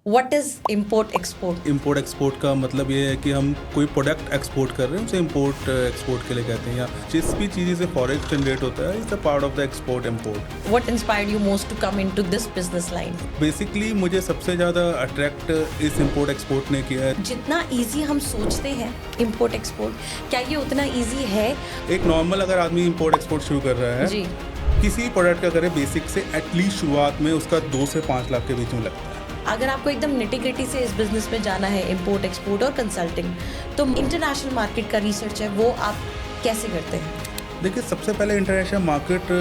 What is import export? Import export का मतलब ये है कि हम कोई प्रोडक्ट एक्सपोर्ट कर रहे हैं, उसे इम्पोर्ट एक्सपोर्ट के लिए कहते हैं। या जिस भी चीज़ से फॉरेक्स जनरेट होता है, it's a part of the export import. What inspired you most to come into this business line? Basically मुझे सबसे ज़्यादा अट्रैक्ट इस इम्पोर्ट एक्सपोर्ट ने किया है। जितना इजी हम सोचते हैं इम्पोर्ट एक्सपोर्ट, क्या ये उतना इजी है? एक नॉर्मल अगर आदमी इम्पोर्ट एक्सपोर्ट शुरू कर रहा है जी, किसी प्रोडक्ट का करे, बेसिक से एटलीस्ट शुरुआत में उसका 2 से 5 लाख के बीच में लगता है। अगर आपको एकदम निटी-ग्रिटी से इस बिजनेस में जाना है, इम्पोर्ट एक्सपोर्ट और कंसल्टिंग, तो इंटरनेशनल मार्केट का रिसर्च है वो आप कैसे करते हैं? देखिए, सबसे पहले इंटरनेशनल मार्केट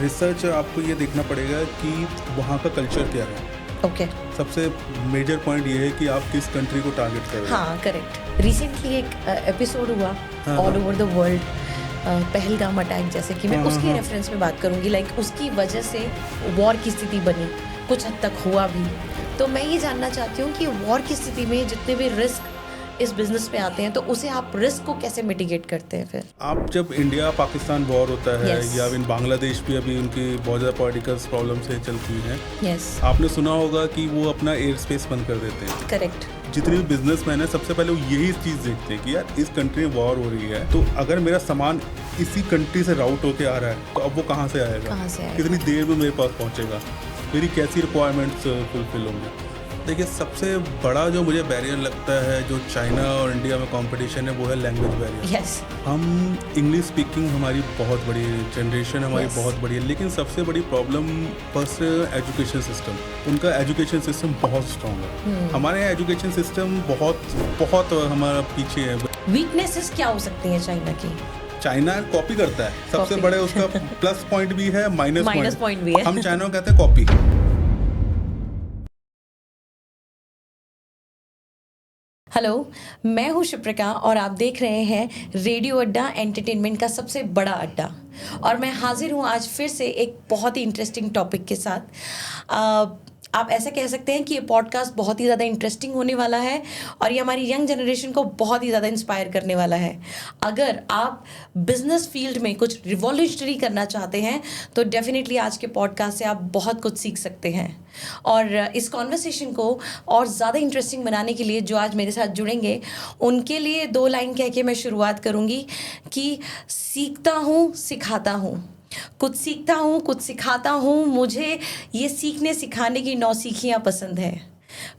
रिसर्च आपको ये देखना पड़ेगा कि वहाँ का कल्चर क्या है। ओके, सबसे मेजर पॉइंट ये है कि आप किस कंट्री को टारगेट कर रहे हैं। हाँ करेक्ट। रिसेंटली एक एपिसोड हुआ हाँ, ऑल हाँ। Over the world, Pahalgam attack, जैसे कि मैं हाँ, उसके हाँ। रेफरेंस में बात करूंगी। लाइक उसकी वजह से वॉर की स्थिति बनी, कुछ हद तक हुआ भी। तो मैं ये जानना चाहती हूँ कि वॉर की स्थिति में जितने भी रिस्क इस बिजनेस में आते हैं, तो उसे आप रिस्क को कैसे मिटिगेट करते हैं फिर? आप जब इंडिया पाकिस्तान वॉर होता है Yes. या इन बांग्लादेश भी अभी उनकी बहुत ज़्यादा पॉलिटिकल प्रॉब्लम से चलती हैं, यस, आपने सुना होगा कि वो अपना एयर स्पेस बंद कर देते हैं। करेक्ट। जितने भी बिजनेसमैन है, सबसे पहले वो यही चीज़ देखते हैं कि यार इस कंट्री में वॉर हो रही है, तो अगर मेरा सामान इसी कंट्री से राउट होके आ रहा है तो अब वो कहाँ से आएगा, कहाँ से आएगा? कितनी देर में मेरे पास पहुँचेगा, मेरी कैसी रिक्वायरमेंट्स फुलफिल होंगे। देखिए, सबसे बड़ा जो मुझे बैरियर लगता है जो चाइना और इंडिया में कंपटीशन है, वो है लैंग्वेज बैरियर। यस, हम इंग्लिश स्पीकिंग हमारी बहुत बड़ी जनरेशन हमारी Yes. बहुत बड़ी है, लेकिन सबसे बड़ी प्रॉब्लम फर्स्ट एजुकेशन सिस्टम। उनका एजुकेशन सिस्टम बहुत स्ट्रॉन्ग है। हमारे यहाँ एजुकेशन सिस्टम बहुत हमारा पीछे है। वीकनेसेस क्या हो सकती हैं चाइना की? चाइना कॉपी करता है, सबसे Copy. बड़े उसका प्लस पॉइंट भी है, माइनस Minus point भी है। हम चाइना को कहते हैं कॉपी। हेलो, मैं हूँ शिप्रिका और आप देख रहे हैं रेडियो अड्डा, एंटरटेनमेंट का सबसे बड़ा अड्डा। और मैं हाजिर हूँ आज फिर से एक बहुत ही इंटरेस्टिंग टॉपिक के साथ। आप ऐसा कह सकते हैं कि ये पॉडकास्ट बहुत ही ज़्यादा इंटरेस्टिंग होने वाला है और ये हमारी यंग जनरेशन को बहुत ही ज़्यादा इंस्पायर करने वाला है। अगर आप बिजनेस फील्ड में कुछ रिवॉल्यूशनरी करना चाहते हैं तो डेफिनेटली आज के पॉडकास्ट से आप बहुत कुछ सीख सकते हैं। और इस कॉन्वर्सेशन को और ज़्यादा इंटरेस्टिंग बनाने के लिए जो आज मेरे साथ जुड़ेंगे, उनके लिए 2 लाइन कह के मैं शुरुआत करूँगी कि सीखता हूँ सिखाता हूँ, कुछ सीखता हूँ कुछ सिखाता हूँ, मुझे ये सीखने सिखाने की नौसीखियाँ पसंद है।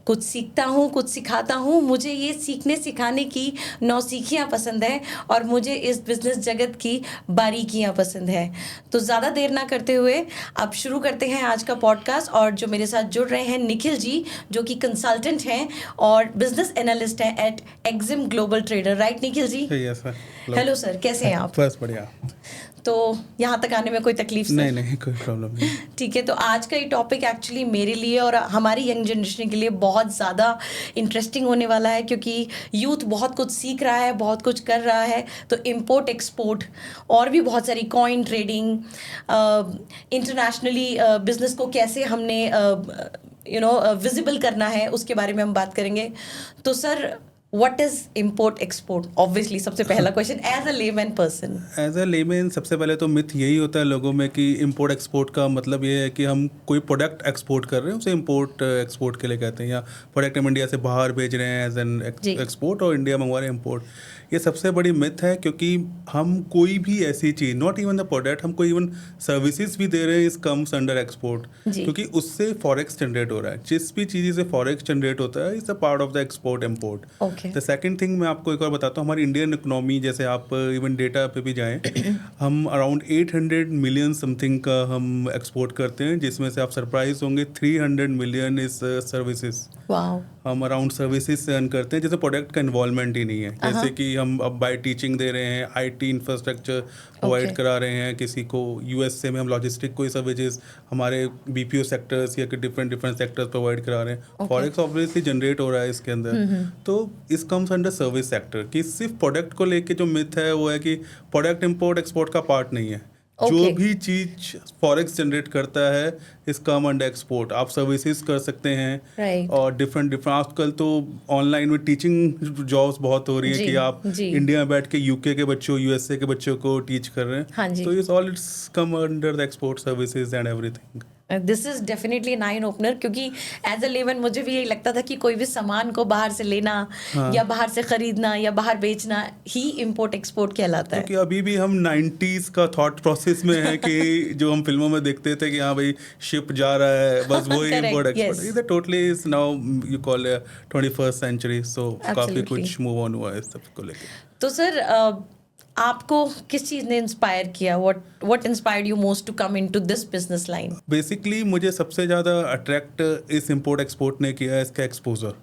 कुछ सीखता हूँ कुछ सिखाता हूँ, मुझे ये सीखने सिखाने की नौसीखियाँ पसंद है और मुझे इस बिज़नेस जगत की बारीकियाँ पसंद है। तो ज़्यादा देर ना करते हुए अब शुरू करते हैं आज का पॉडकास्ट। और जो मेरे साथ जुड़ रहे हैं निखिल जी, जो कि कंसल्टेंट हैं और बिजनेस एनालिस्ट हैं at Exim global Trader. Right Nikhil ji? Yes sir. Hello sir, कैसे हैं आप? बस बढ़िया। तो यहाँ तक आने में कोई तकलीफ सर? नहीं, कोई प्रॉब्लम नहीं। ठीक है, तो आज का ये टॉपिक एक्चुअली मेरे लिए और हमारी यंग जनरेशन के लिए बहुत ज़्यादा इंटरेस्टिंग होने वाला है, क्योंकि यूथ बहुत कुछ सीख रहा है, बहुत कुछ कर रहा है। तो इम्पोर्ट एक्सपोर्ट और भी बहुत सारी कॉइन ट्रेडिंग, इंटरनेशनली बिजनेस को कैसे हमने विजिबल करना है, उसके बारे में हम बात करेंगे। तो sir, what is import export? Obviously सबसे पहला question as a layman person. As a layman सबसे पहले तो मिथ यही होता है लोगों में कि इम्पोर्ट एक्सपोर्ट का मतलब ये है कि हम कोई प्रोडक्ट एक्सपोर्ट कर रहे हैं, उसे इम्पोर्ट एक्सपोर्ट के लिए कहते हैं। या प्रोडक्ट हम इंडिया से बाहर भेज रहे हैं एज एन एक्सपोर्ट, और इंडिया मंगवा रहे हैं इम्पोर्ट। ये सबसे बड़ी मिथ है, क्योंकि हम कोई भी ऐसी चीज़, नॉट इवन द प्रोडक्ट, हम कोई इवन सर्विसेज भी दे रहे हैं, इस कम्स अंडर एक्सपोर्ट, क्योंकि उससे फॉरेक्स जनरेट हो रहा है। जिस भी चीज़ से फॉरेक्स जनरेट होता है, it's a part of the export import. The second thing मैं आपको एक और बताता हूँ, हमारी इंडियन इकोनॉमी, जैसे आप इवन डेटा पे भी जाएं, हम अराउंड 800 मिलियन समथिंग का हम एक्सपोर्ट करते हैं, जिसमें से आप सरप्राइज होंगे 300 मिलियन इज सर्विसेज। हम अराउंड सर्विसेज से अर्न करते हैं, जैसे प्रोडक्ट का इन्वॉल्वमेंट ही नहीं है। जैसे कि हम अब बाय टीचिंग दे रहे हैं, आईटी इंफ्रास्ट्रक्चर प्रोवाइड करा रहे हैं किसी को, यूएसए में हम लॉजिस्टिक कोई सर्विसेज हमारे बीपीओ सेक्टर्स या डिफरेंट सेक्टर्स प्रोवाइड करा रहे हैं। फॉरेक्स ऑब्वियसली जनरेट हो रहा है इसके अंदर। तो इस कम्स अंडर सर्विस सेक्टर। कि सिर्फ प्रोडक्ट को लेके जो मिथ है वो है कि प्रोडक्ट इम्पोर्ट एक्सपोर्ट का पार्ट नहीं है। जो भी चीज फॉरेक्स जनरेट करता है इस कम अंडर एक्सपोर्ट। आप सर्विसेज कर सकते हैं और डिफरेंट आजकल तो ऑनलाइन में टीचिंग जॉब्स बहुत हो रही है कि आप इंडिया में बैठ के यूके के बच्चों, यूएसए के बच्चों को टीच कर रहे हैं। तो it's all it's come under the export services and everything. This is definitely an eye opener, क्योंकि एज अ लेमन मुझे भी यही लगता था कि कोई भी सामान को बाहर से लेना या बाहर से खरीदना या बाहर बेचना ही इंपोर्ट एक्सपोर्ट कहलाता है। क्योंकि अभी भी हम 90s का थॉट प्रोसेस में है कि जो हम फिल्मों में देखते थे कि हाँ भाई शिप जा रहा है, बस वो ही इंपोर्ट एक्सपोर्ट। ये totally is now you call 21st century, so काफी कुछ मूव ऑन हुआ है इस सब को लेकर। तो सर आपको किस चीज ने इंस्पायर किया? What inspired you most to come into this business line? Basically मुझे सबसे ज़्यादा अट्रैक्ट इस इम्पोर्ट एक्सपोर्ट ने किया है इसका एक्सपोजर।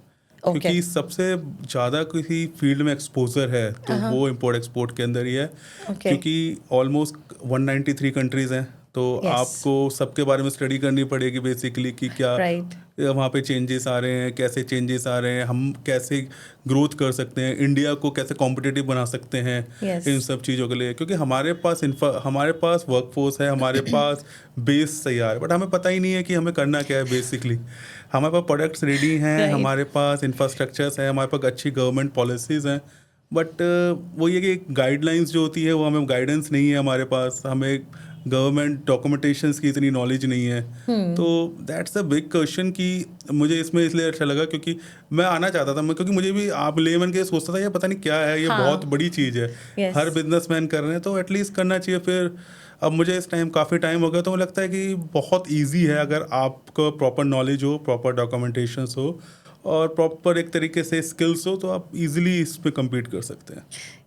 क्योंकि सबसे ज़्यादा किसी फील्ड में एक्सपोजर है तो वो इम्पोर्ट एक्सपोर्ट के अंदर ही है। क्योंकि ऑलमोस्ट 193 कंट्रीज़ हैं, तो आपको सबके बारे में स्टडी करनी पड़ेगी बेसिकली कि क्या वहाँ पे चेंजेस आ रहे हैं, कैसे चेंजेस आ रहे हैं, हम कैसे ग्रोथ कर सकते हैं, इंडिया को कैसे कॉम्पिटिटिव बना सकते हैं इन सब चीज़ों के लिए। क्योंकि हमारे पास वर्कफोर्स है, हमारे पास बेस तैयार है, बट हमें पता ही नहीं है कि हमें करना क्या है। बेसिकली हमारे पास प्रोडक्ट्स रेडी हैं, हमारे पास इंफ्रास्ट्रक्चर्स हैं, हमारे पास अच्छी गवर्नमेंट पॉलिसीज़ हैं, बट वो ये कि गाइडलाइंस जो होती है वो हमें गाइडेंस नहीं है हमारे पास, हमें गवर्नमेंट डॉक्यूमेंटेशंस की इतनी नॉलेज नहीं है। तो दैट्स अ बिग क्वेश्चन कि मुझे इसमें इसलिए अच्छा लगा क्योंकि मैं आना चाहता था, क्योंकि मुझे भी आप लेमन के सोचता था ये पता नहीं क्या है, ये बहुत बड़ी चीज़ है, हर बिजनेसमैन कर रहे हैं तो एटलीस्ट करना चाहिए। फिर अब मुझे इस टाइम काफ़ी टाइम हो गया तो मुझे लगता है कि बहुत ईजी है अगर आपको प्रॉपर नॉलेज हो, प्रॉपर डॉक्यूमेंटेशंस हो और प्रॉपर एक तरीके से स्किल्स हो, तो आप इजीली इस पे कम्पीट कर सकते हैं।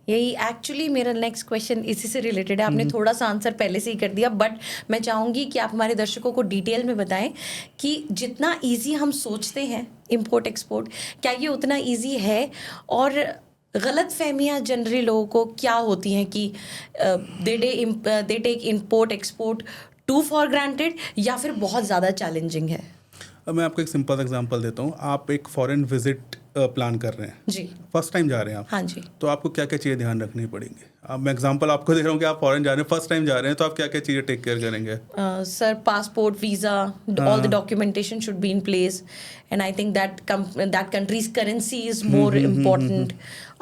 यही एक्चुअली मेरा नेक्स्ट क्वेश्चन इसी से रिलेटेड है। आपने थोड़ा सा आंसर पहले से ही कर दिया, बट मैं चाहूँगी कि आप हमारे दर्शकों को डिटेल में बताएं कि जितना इजी हम सोचते हैं इंपोर्ट एक्सपोर्ट, क्या ये उतना इजी है? और गलत फहमियाँ जनरली लोगों को क्या होती हैं कि they take import export to for granted या फिर बहुत ज़्यादा चैलेंजिंग है? अब मैं आपको एक सिंपल एग्जांपल देता हूँ। आप एक फॉरेन विजिट प्लान कर रहे हैं जी, फर्स्ट टाइम जा रहे हैं आप, हाँ जी, तो आपको क्या क्या चीज़ें ध्यान रखनी पड़ेंगे? अब मैं एग्जांपल आपको दे रहा हूँ कि आप फॉरेन जा रहे हैं, फर्स्ट टाइम जा रहे हैं, तो आप क्या क्या चीज़ें टेक केयर करेंगे? Sir passport, visa, all the documentation should be in place and I think that countries currency is more important.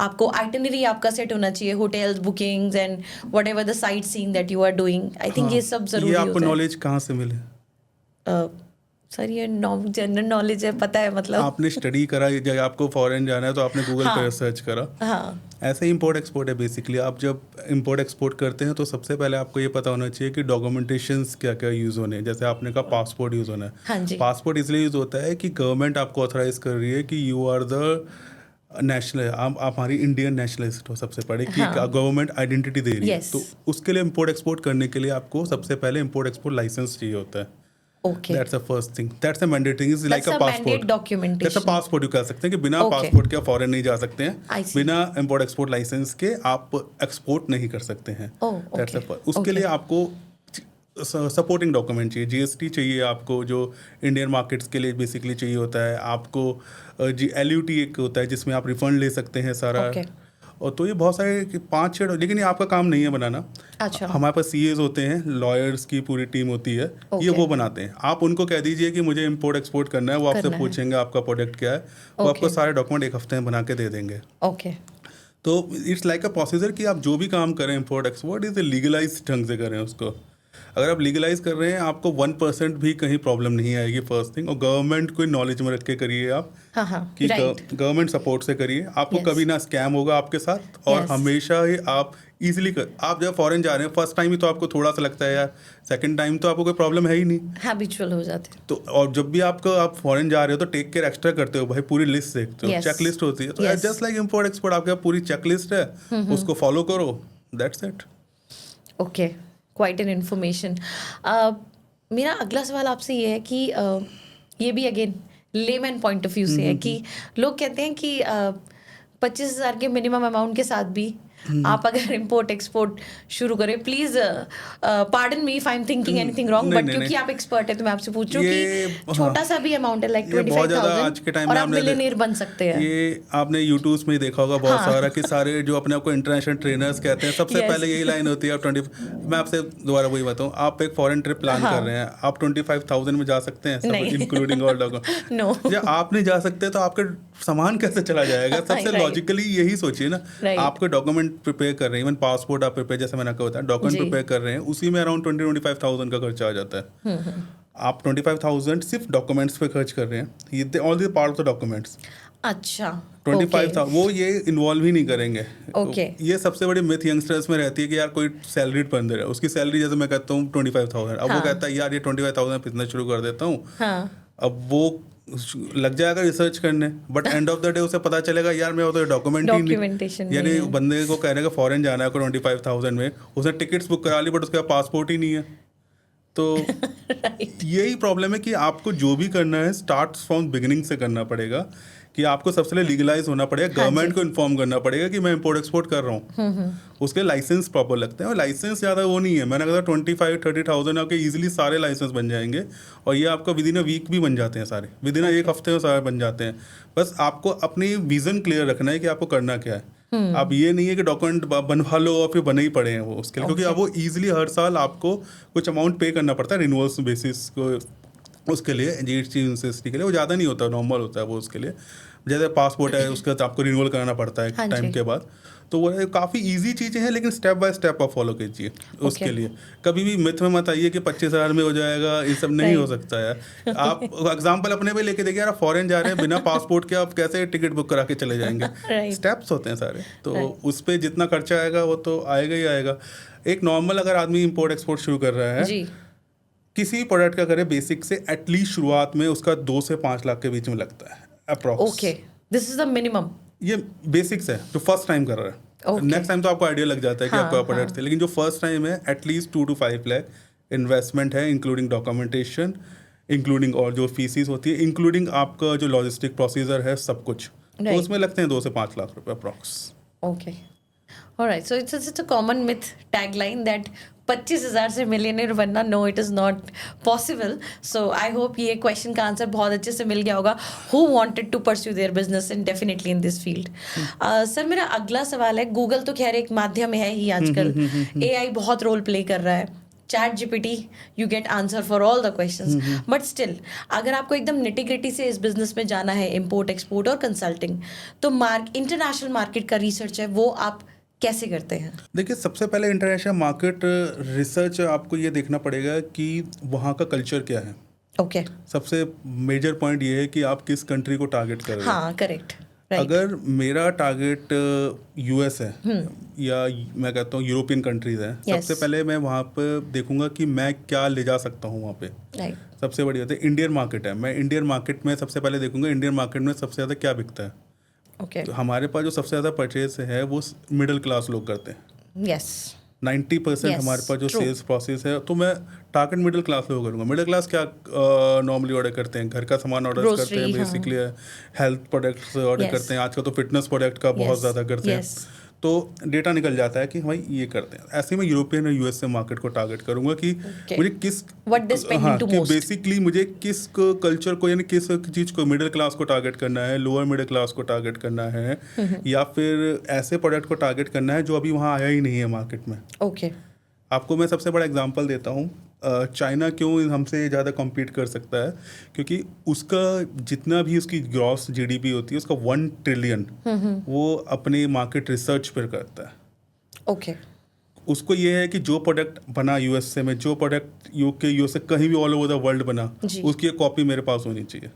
आपको आइटनरी आपका सेट होना चाहिए, hotels, bookings and whatever the sight seeing that you are doing. I think ये सब जरूरी होता है। ये आपको नॉलेज कहाँ से मिले? सर ये जनरल नॉलेज है, पता है, मतलब आपने स्टडी करा, जब आपको फॉरेन जाना है तो आपने गूगल पर सर्च करा। ऐसे ही इंपोर्ट एक्सपोर्ट है बेसिकली। आप जब इंपोर्ट एक्सपोर्ट करते हैं तो सबसे पहले आपको ये पता होना चाहिए कि डॉक्यूमेंटेशंस क्या क्या यूज़ होने हैं। जैसे आपने कहा पासपोर्ट यूज़ होना है, हाँ जी। पासपोर्ट इसलिए यूज़ होता है कि गवर्नमेंट आपको ऑथराइज कर रही है कि यू आर द नेशनल, आप हमारी इंडियन नेशनलिस्ट हो सबसे पहले, कि गवर्नमेंट आइडेंटिटी दे रही है। तो उसके लिए इंपोर्ट एक्सपोर्ट करने के लिए आपको सबसे पहले इंपोर्ट एक्सपोर्ट लाइसेंस चाहिए होता है। Okay. That's the first thing. That's a mandate thing. It's like a passport. Mandate documentation. That's a passport you कह सकते हैं कि बिना पासपोर्ट के आप फॉरेन नहीं जा सकते हैं, बिना इंपोर्ट एक्सपोर्ट लाइसेंस के आप एक्सपोर्ट नहीं कर सकते हैं। उसके लिए आपको सपोर्टिंग डॉक्यूमेंट चाहिए, जीएसटी चाहिए आपको, जो इंडियन मार्केट्स के लिए बेसिकली चाहिए होता है आपको। LUT एक होता है जिसमें आप रिफंड ले सकते हैं सारा। और तो ये बहुत सारे 5-6, लेकिन ये आपका काम नहीं है बनाना। अच्छा। हमारे पास CAs होते हैं, लॉयर्स की पूरी टीम होती है, ये वो बनाते हैं। आप उनको कह दीजिए कि मुझे इंपोर्ट एक्सपोर्ट करना है, वो आपसे पूछेंगे आपका प्रोडक्ट क्या है, वो आपको सारे डॉक्यूमेंट एक हफ्ते में बना के दे देंगे। ओके। तो इट्स लाइक अ प्रोसीजर कि आप जो भी काम करें इंपोर्ट एक्सपोर्ट इज लीगलाइज ढंग से करें उसको। अगर आप लीगलाइज कर रहे हैं आपको 1% भी कहीं प्रॉब्लम नहीं आएगी, फर्स्ट थिंग। और गवर्नमेंट को नॉलेज में रख के करिए आप, कि गवर्नमेंट सपोर्ट से करिए, आपको कभी ना स्कैम होगा आपके साथ। और हमेशा ही आप इजीली आप जब फॉरेन जा रहे हैं फर्स्ट टाइम ही तो आपको थोड़ा सा लगता है यार, सेकंड टाइम तो आपको कोई प्रॉब्लम है ही नहीं, हैबिचुअल हो जाते हैं। तो और जब भी आप फॉरेन जा रहे हो तो टेक केयर एक्स्ट्रा करते हो भाई, पूरी लिस्ट देखते हो, चेक लिस्ट होती है। तो जस्ट लाइक इंपोर्ट एक्सपोर्ट आपके पूरी चेक लिस्ट है, उसको फॉलो करो, that's it. Okay, quite an information. मेरा अगला सवाल आपसे ये है कि ये भी again layman point of view से है कि लोग कहते हैं कि 25,000 के मिनिमम अमाउंट के साथ भी आप अगर इंपोर्ट एक्सपोर्ट शुरू करें, please pardon me if I am thinking anything wrong, but क्योंकि आप एक्सपर्ट है तो मैं आपसे पूछ रही हूँ कि छोटा सा भी अमाउंट है, लाइक 25,000 और आप मिलियनेयर बन सकते हैं। ये आपने यूट्यूब में ही देखा होगा बहुत सारा कि सारे जो अपने आपको इंटरनेशनल ट्रेनर्स कहते हैं, सबसे पहले यही लाइन होती है, आप 20। मैं आपसे दोबारा वही बताऊँ, आप एक फॉरेन ट्रिप प्लान कर रहे हैं, आप 25,000 में जा सकते हैं इंक्लूडिंग ऑल डॉक्यूमेंट? नो। जब आप नहीं जा सकते तो आपका सामान कैसे चला जाएगा? सबसे लॉजिकली यही सोचिए ना, आपके डॉक्यूमेंट प्रिपेयर कर रहे हैं, इवन पासपोर्ट आप प्रिपेयर, जैसे मैंने कहा था डॉक्यूमेंट प्रिपेयर कर रहे हैं, उसी में अराउंड 20-25,000 का खर्चा आ जाता है। आप 25,000 सिर्फ डॉक्यूमेंट्स पे खर्च कर रहे हैं, ये all the part of the documents. अच्छा, 25,000 वो ये इन्वॉल्व ही नहीं करेंगे। ओके। ये सबसे बड़ी मिथ यंगस्टर्स में रहती है कि यार कोई सैलरीड बंदर है, उसकी सैलरी जैसे मैं कहता हूँ 25,000, अब वो कहता है यार ये 25,000 बिजनेस शुरू कर देता हूँ। अब वो लग जाएगा रिसर्च करने, but end of the day उसे पता चलेगा यार मैं वो तो डॉक्यूमेंटेशन यानी बंदे को कहने का फॉरेन जाना है 25,000 में, उसने टिकट्स बुक करा ली बट उसके पासपोर्ट ही नहीं है। तो यही प्रॉब्लम है कि आपको जो भी करना है स्टार्ट फ्रॉम बिगिनिंग से करना पड़ेगा, कि आपको सबसे पहले लीगलाइज होना पड़ेगा, गवर्नमेंट को इन्फॉर्म करना पड़ेगा कि मैं इंपोर्ट एक्सपोर्ट कर रहा हूँ। उसके लाइसेंस प्रॉपर लगते हैं, और लाइसेंस ज़्यादा वो नहीं है, मैंने कहा 25-30,000 आपके ईजिली सारे लाइसेंस बन जाएंगे, और ये आपका विद इन अ वीक भी बन जाते हैं सारे, विद इन एक हफ्ते में सारे बन जाते हैं। बस आपको अपनी विजन क्लियर रखना है कि आपको करना क्या है। अब ये नहीं है कि डॉक्यूमेंट बनवा लो और फिर बने ही पड़े हैं वो उसके लिए, क्योंकि अब वो ईजिली हर साल आपको कुछ अमाउंट पे करना पड़ता है रिन्यूअल्स बेसिस को, उसके लिए जीएसटी यूनिवर्सिटी के लिए वो ज़्यादा नहीं होता, नॉर्मल होता है वो उसके लिए। जैसे पासपोर्ट है उसका तो आपको रिन्यूअल कराना पड़ता है टाइम के बाद। तो वो काफ़ी इजी चीज़ें हैं, लेकिन स्टेप बाय स्टेप आप फॉलो कीजिए उसके लिए। कभी भी मिथ में मत आइए कि 25,000 में हो जाएगा, ये सब नहीं हो सकता है। आप एग्जांपल अपने पे लेके देखिए, यार फॉरेन जा रहे हैं बिना पासपोर्ट के, आप कैसे टिकट बुक करा के चले जाएंगे। स्टेप्स होते हैं सारे, तो उस पर जितना खर्चा आएगा वो तो आएगा ही आएगा। एक नॉर्मल अगर आदमी इम्पोर्ट एक्सपोर्ट शुरू कर रहा है किसी प्रोडक्ट का करे, बेसिक से एटलीस्ट शुरुआत में उसका 2 से 5 लाख के बीच में लगता है approx. Okay, this is the minimum. ये बेसिक्स है जो फर्स्ट टाइम कर रहा है। नेक्स्ट टाइम तो आपको आइडिया लग जाता है कि आपका प्रोडक्ट है, लेकिन जो फर्स्ट टाइम है एटलीस्ट 2 to 5 लाख इन्वेस्टमेंट है, इंक्लूडिंग डॉक्यूमेंटेशन, इंक्लूडिंग और जो फीसिस होती है, इंक्लूडिंग आपका जो लॉजिस्टिक प्रोसीजर है, सब कुछ। तो उसमें लगते हैं 2 से 5 लाख रुपए approx. Okay, alright. So it's a common myth tagline that 25,000 से मिलियनेयर बनना, no it is not possible. So I hope ये क्वेश्चन का आंसर बहुत अच्छे से मिल गया होगा। Who wanted to pursue their business in definitely in this field. Sir, मेरा अगला सवाल है, गूगल तो खैर एक माध्यम है ही आजकल, AI बहुत रोल प्ले कर रहा है, ChatGPT you get answer for all the questions, but still अगर आपको एकदम निटी ग्रिटी से इस बिजनेस में जाना है, इम्पोर्ट एक्सपोर्ट और कंसल्टिंग, तो इंटरनेशनल मार्केट का रिसर्च है वो आप कैसे करते हैं? देखिए, सबसे पहले इंटरनेशनल मार्केट रिसर्च आपको ये देखना पड़ेगा कि वहाँ का कल्चर क्या है। ओके। सबसे मेजर पॉइंट ये है कि आप किस कंट्री को टारगेट कर रहे हैं। हाँ, करेक्ट। अगर मेरा टारगेट US है या मैं कहता हूँ यूरोपियन कंट्रीज है, सबसे पहले मैं वहाँ पे देखूंगा कि मैं क्या ले जा सकता हूँ वहाँ पे। सबसे बड़ी बात है इंडियन मार्केट है, मैं इंडियन मार्केट में सबसे पहले देखूंगा इंडियन मार्केट में सबसे ज़्यादा क्या बिकता है। तो हमारे पास जो सबसे ज़्यादा परचेज है वो मिडिल क्लास लोग करते हैं। 90% हमारे पास जो सेल्स प्रोसेस है, तो मैं टारगेट मिडिल क्लास लोग करूँगा। मिडिल क्लास क्या नॉर्मली ऑर्डर करते हैं, घर का सामान ऑर्डर करते हैं, बेसिकली हेल्थ प्रोडक्ट्स ऑर्डर करते हैं, आजकल तो फिटनेस प्रोडक्ट का बहुत ज़्यादा करते हैं। तो डेटा निकल जाता है कि भाई ये करते हैं। ऐसे में यूरोपियन और US मार्केट को टारगेट करूंगा कि मुझे किस कि बेसिकली मुझे किस कल्चर को, यानी किस चीज़ को, मिडिल क्लास को टारगेट करना है, लोअर मिडिल क्लास को टारगेट करना है, या फिर ऐसे प्रोडक्ट को टारगेट करना है जो अभी वहाँ आया ही नहीं है मार्केट में। ओके। आपको मैं सबसे बड़ा एग्जांपल देता हूँ। चाइना क्यों हमसे ज़्यादा कम्पीट कर सकता है, क्योंकि उसका जितना भी उसकी ग्रॉस GDP होती है उसका 1 ट्रिलियन वो अपने मार्केट रिसर्च पर करता है। ओके। उसको ये है कि जो प्रोडक्ट बना USA में, जो प्रोडक्ट UK से कहीं भी ऑल ओवर द वर्ल्ड बना, उसकी एक कॉपी मेरे पास होनी चाहिए।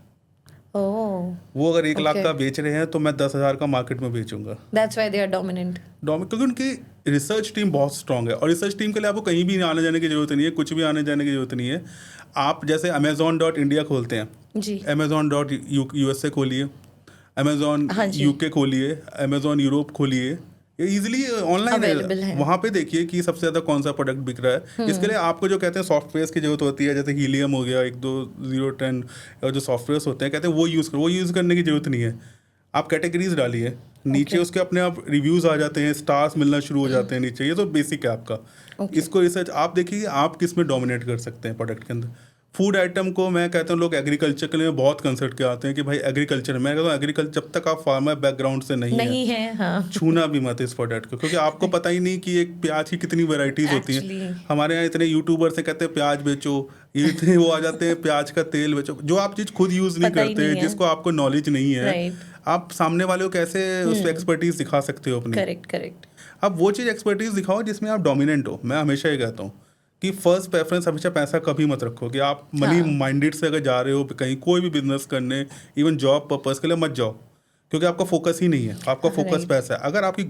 वो अगर 1 लाख का बेच रहे हैं तो मैं 10,000 का मार्केट में बेचूंगा। That's why they are dominant. क्योंकि उनकी रिसर्च टीम बहुत स्ट्रांग है, और रिसर्च टीम के लिए आपको कहीं भी आने जाने की जरूरत नहीं है, कुछ भी आने जाने की जरूरत नहीं है। आप जैसे Amazon.India खोलते हैं जी, Amazon.USA खोलिए, Amazon UK खोलिए, Amazon यूरोप खोलिए, ये इजीली ऑनलाइन है। वहाँ पे देखिए कि सबसे ज़्यादा कौन सा प्रोडक्ट बिक रहा है। इसके लिए आपको जो कहते हैं सॉफ्टवेयर की जरूरत होती है, जैसे हीलियम हो गया, 12010 और जो सॉफ्टवेयर होते हैं कहते हैं वो यूज़ करने की जरूरत नहीं है। आप कैटेगरीज डालिए, नीचे उसके अपने आप रिव्यूज़ आ जाते हैं, स्टार्स मिलना शुरू हो जाते हैं नीचे। ये तो बेसिक है आपका। इसको रिसर्च आप देखिए आप किस में डोमिनेट कर सकते हैं प्रोडक्ट के अंदर। फूड आइटम को मैं कहता हूँ, लोग एग्रीकल्चर के लिए बहुत कंसल्ट के आते हैं कि भाई एग्रीकल्चर, मैं कहता हूँ एग्रीकल्चर जब तक आप फार्मर बैकग्राउंड से नहीं है हाँ। छूना भी मत इस प्रोडक्ट को, क्योंकि आपको पता ही नहीं कि एक प्याज की कितनी वेराइटीज होती हैं। हमारे यहाँ इतने यूट्यूबर से कहते हैं प्याज बेचो, ये इतने वो आ जाते हैं प्याज का तेल बेचो, जो आप चीज़ खुद यूज़ नहीं करते, जिसको आपको नॉलेज नहीं है, आप सामने वाले को कैसे उस पर एक्सपर्टीज दिखा सकते हो अपनी। करेक्ट। अब वो चीज़ एक्सपर्टीज दिखाओ जिसमें आप डोमिनेंट हो। मैं हमेशा ये कहता हूँ कि फर्स्ट प्रेफरेंस हमेशा पैसा कभी मत रखो, कि आप मनी माइंडेड से अगर जा रहे हो कहीं कोई भी बिजनेस करने, इवन जॉब पर्पस के लिए मत जाओ, क्योंकि आपका फोकस ही नहीं है, आपका फोकस पैसा है। अगर आपकी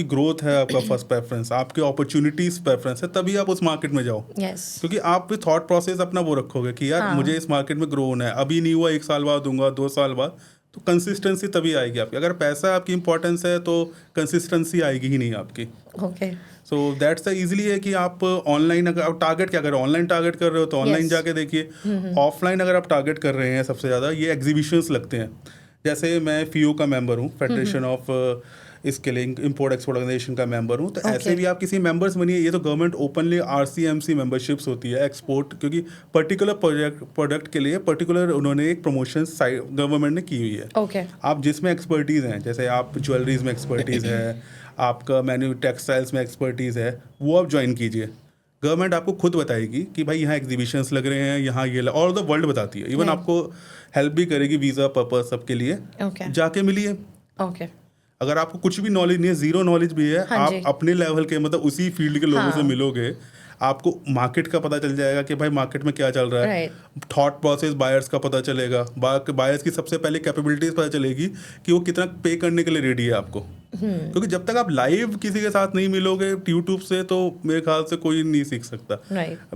ग्रोथ है, आपका फर्स्ट प्रेफरेंस, आपकी अपॉर्चुनिटीज प्रेफरेंस है, तभी आप उस मार्केट में जाओ। क्योंकि आप भी थॉट प्रोसेस अपना वो रखोगे कि यार मुझे इस मार्केट में ग्रो होना है, अभी नहीं हुआ 1 साल बाद दूंगा, 2 साल बाद, तो कंसिस्टेंसी तभी आएगी आपकी। अगर पैसा आपकी इंपॉर्टेंस है तो कंसिस्टेंसी आएगी ही नहीं आपकी। सो दैट्स द इजीली है कि आप ऑनलाइन अगर आप टारगेट क्या कर रहे हो, ऑनलाइन टारगेट कर रहे हो तो ऑनलाइन जाके देखिए। ऑफलाइन अगर आप टारगेट कर रहे हैं सबसे ज़्यादा ये एग्जीबिशंस लगते हैं। जैसे मैं FIO का मेंबर हूँ, फेडरेशन ऑफ इसके लिए इम्पोर्ट एक्सपोर्ट ऑर्गेनाइजेशन का मेंबर हूँ, तो ऐसे भी आप किसी मेंबर्स बनिए। ये तो गवर्नमेंट ओपनली RCMC मेंबरशिप्स होती है एक्सपोर्ट, क्योंकि पर्टिकुलर प्रोडक्ट के लिए पर्टिकुलर उन्होंने एक प्रमोशन गवर्नमेंट ने की हुई है। आप जिसमें एक्सपर्टीज़ हैं, जैसे आप ज्वेलरीज में एक्सपर्टीज़ है, आपका टेक्सटाइल्स में एक्सपर्टीज़ है, वो आप ज्वाइन कीजिए। गवर्नमेंट आपको खुद बताएगी कि भाई यहाँ एग्जीबिशंस लग रहे हैं, यहाँ ये ऑल ओवर द वर्ल्ड बताती है। इवन आपको हेल्प भी करेगी वीज़ा पर्पस सबके लिए। जाके मिलिए। अगर आपको कुछ भी नॉलेज नहीं है, जीरो नॉलेज भी है, आप अपने लेवल के मतलब उसी फील्ड के लोगों से मिलोगे, आपको मार्केट का पता चल जाएगा कि भाई मार्केट में क्या चल रहा है। थॉट प्रोसेस बायर्स का पता चलेगा, बायर्स की सबसे पहले कैपेबिलिटीज पता चलेगी कि वो कितना पे करने के लिए रेडी है आपको। क्योंकि जब तक आप लाइव किसी के साथ नहीं मिलोगे यूट्यूब से, तो मेरे ख्याल से कोई नहीं सीख सकता,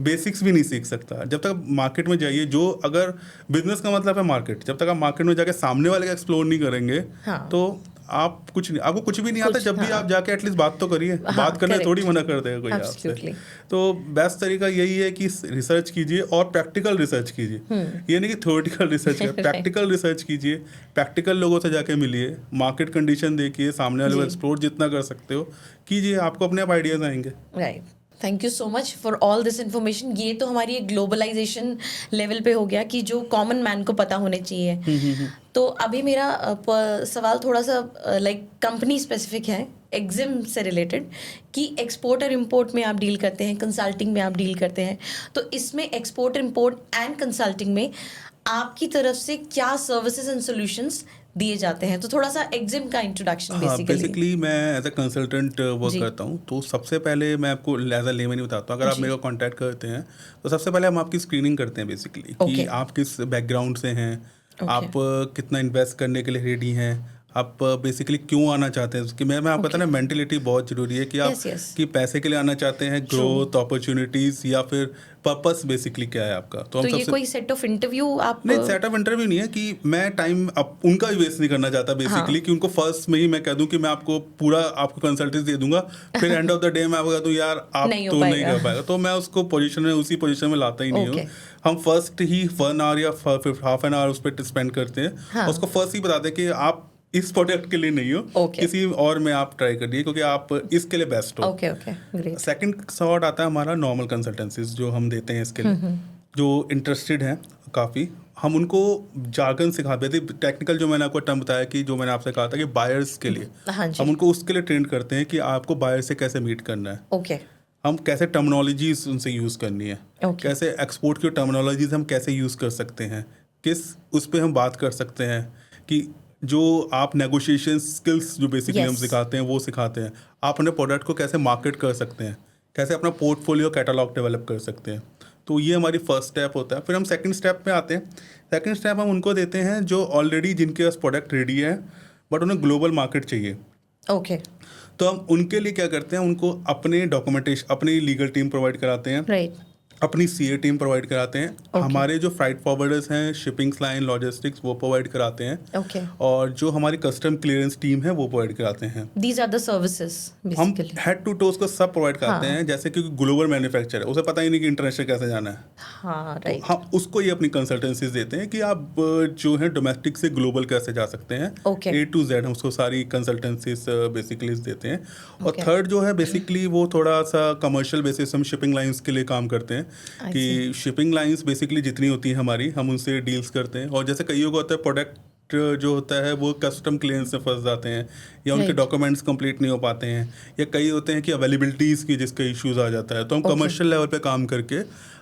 बेसिक्स भी नहीं सीख सकता। जब तक मार्केट में जाइए, जो अगर बिजनेस का मतलब है मार्केट, जब तक आप मार्केट में जाके सामने वाले का एक्सप्लोर नहीं करेंगे तो आप आपको कुछ भी नहीं आता। जब भी आप जाके एटलीस्ट बात तो करिए, बात करने थोड़ी मना कर देगा कोई आपसे। तो बेस्ट तरीका यही है कि रिसर्च कीजिए और प्रैक्टिकल रिसर्च कीजिए। ये नहीं कि थ्योरेटिकल रिसर्च कीजिए, प्रैक्टिकल रिसर्च कीजिए, प्रैक्टिकल लोगों से जाके मिलिए, मार्केट कंडीशन देखिए, सामने वाले को एक्सप्लोर जितना कर सकते हो कीजिए, आपको अपने आप आइडियाज आएंगे। Right, thank you so much for all this information. ये तो हमारी एक ग्लोबलाइजेशन लेवल पे हो गया कि जो कॉमन मैन को पता होने चाहिए। तो अभी मेरा सवाल थोड़ा सा लाइक कंपनी स्पेसिफिक है, एग्जिम से रिलेटेड, कि एक्सपोर्ट और इम्पोर्ट में आप डील करते हैं, कंसल्टिंग में आप डील करते हैं, तो इसमें एक्सपोर्ट इम्पोर्ट एंड कंसल्टिंग में आपकी तरफ से क्या सर्विसेज एंड सॉल्यूशंस दिए जाते हैं? तो थोड़ा सा एग्जिम का इंट्रोडक्शन। बेसिकली मैं एज अ कंसल्टेंट वर्क करता हूँ। तो सबसे पहले मैं आपको एज अ लेमैन बताता हूँ। अगर आप मेरे को कांटेक्ट करते हैं तो सबसे पहले हम आपकी स्क्रीनिंग करते हैं बेसिकली, कि आप किस बैकग्राउंड से हैं, आप कितना इन्वेस्ट करने के लिए रेडी हैं, आप बेसिकली क्यों आना चाहते हैं। कि मैं आपको पता ना, मेंटलिटी बहुत जरूरी है कि आप कि पैसे के लिए आना चाहते हैं, ग्रोथ, अपॉर्चुनिटीज, या फिर पर्पस बेसिकली क्या है आपका। तो हम ये कोई सेट ऑफ इंटरव्यू आप नहीं, सेट ऑफ इंटरव्यू नहीं है कि मैं टाइम उनका भी वेस्ट नहीं करना चाहता बेसिकली, कि उनको फर्स्ट में ही मैं कह दूं कि मैं आपको पूरा आपको कंसल्टेंसी दे दूंगा, फिर एंड ऑफ द डे मैं आपको कह दूं यार आप तो नहीं कर पाएगा, तो मैं उसको उसी पोजीशन में लाता ही नहीं हूँ। हम फर्स्ट ही 1 आवर या हाफ एन आवर उस पर स्पेंड करते हैं, उसको फर्स्ट ही बताते हैं कि आप इस प्रोडक्ट के लिए नहीं हो, किसी और में आप ट्राई करिए, क्योंकि आप इसके लिए बेस्ट हो। सेकंड सॉर्ट आता है हमारा नॉर्मल कंसल्टेंसीज जो हम देते हैं इसके लिए, जो इंटरेस्टेड हैं काफ़ी, हम उनको जार्गन सिखाते थे। टेक्निकल जो मैंने आपको टर्म बताया, कि जो मैंने आपसे कहा था कि बायर्स के लिए, हम उनको उसके लिए ट्रेन करते हैं कि आपको बायर से कैसे मीट करना है, हम कैसे टर्मिनोलॉजीज उनसे यूज़ करनी है, कैसे एक्सपोर्ट की टर्मिनोलॉजीज हम कैसे यूज़ कर सकते हैं, किस उस पर हम बात कर सकते हैं, कि जो आप नेगोशिएशन स्किल्स जो बेसिकली हम सिखाते हैं वो सिखाते हैं। आप अपने प्रोडक्ट को कैसे मार्केट कर सकते हैं, कैसे अपना पोर्टफोलियो कैटलॉग डेवलप कर सकते हैं। तो ये हमारी फर्स्ट स्टेप होता है। फिर हम सेकंड स्टेप में आते हैं। सेकंड स्टेप हम उनको देते हैं जो ऑलरेडी जिनके पास प्रोडक्ट रेडी है बट उन्हें ग्लोबल मार्केट चाहिए। तो हम उनके लिए क्या करते हैं, उनको अपने डॉक्यूमेंटेशन, अपनी लीगल टीम प्रोवाइड कराते हैं, अपनी CA टीम प्रोवाइड कराते हैं। हमारे जो फ्राइट फॉरवर्डर्स हैं, शिपिंग लाइन, लॉजिस्टिक्स, वो प्रोवाइड कराते हैं। और जो हमारी कस्टम क्लियरेंस टीम है वो प्रोवाइड कराते हैं। These are the services basically. हम हेड टू टोज को सब प्रोवाइड कराते हैं। जैसे कि ग्लोबल मैन्युफैक्चर है, उसे पता ही नहीं कि इंटरनेशनल कैसे जाना है, तो हम उसको ये अपनी कंसल्टेंसीज देते हैं कि आप जो है डोमेस्टिक से ग्लोबल कैसे जा सकते हैं। A to Z हम उसको सारी कंसल्टेंसीज बेसिकली देते हैं। और थर्ड जो है बेसिकली वो थोड़ा सा कमर्शियल बेसिस हम शिपिंग लाइन्स के लिए काम करते हैं, कि शिपिंग लाइंस बेसिकली जितनी होती है हमारी, हम उनसे डील्स करते हैं। और जैसे कईयों को होता है प्रोडक्ट जो होता है वो कस्टम क्लियरेंस से फंस जाते हैं, या उनके डॉक्यूमेंट्स कंप्लीट नहीं हो पाते हैं, या कई होते हैं कि अवेलेबिलिटीज़ की जिसका इश्यूज आ जाता है। तो हम कमर्शियल लेवल पे काम करके,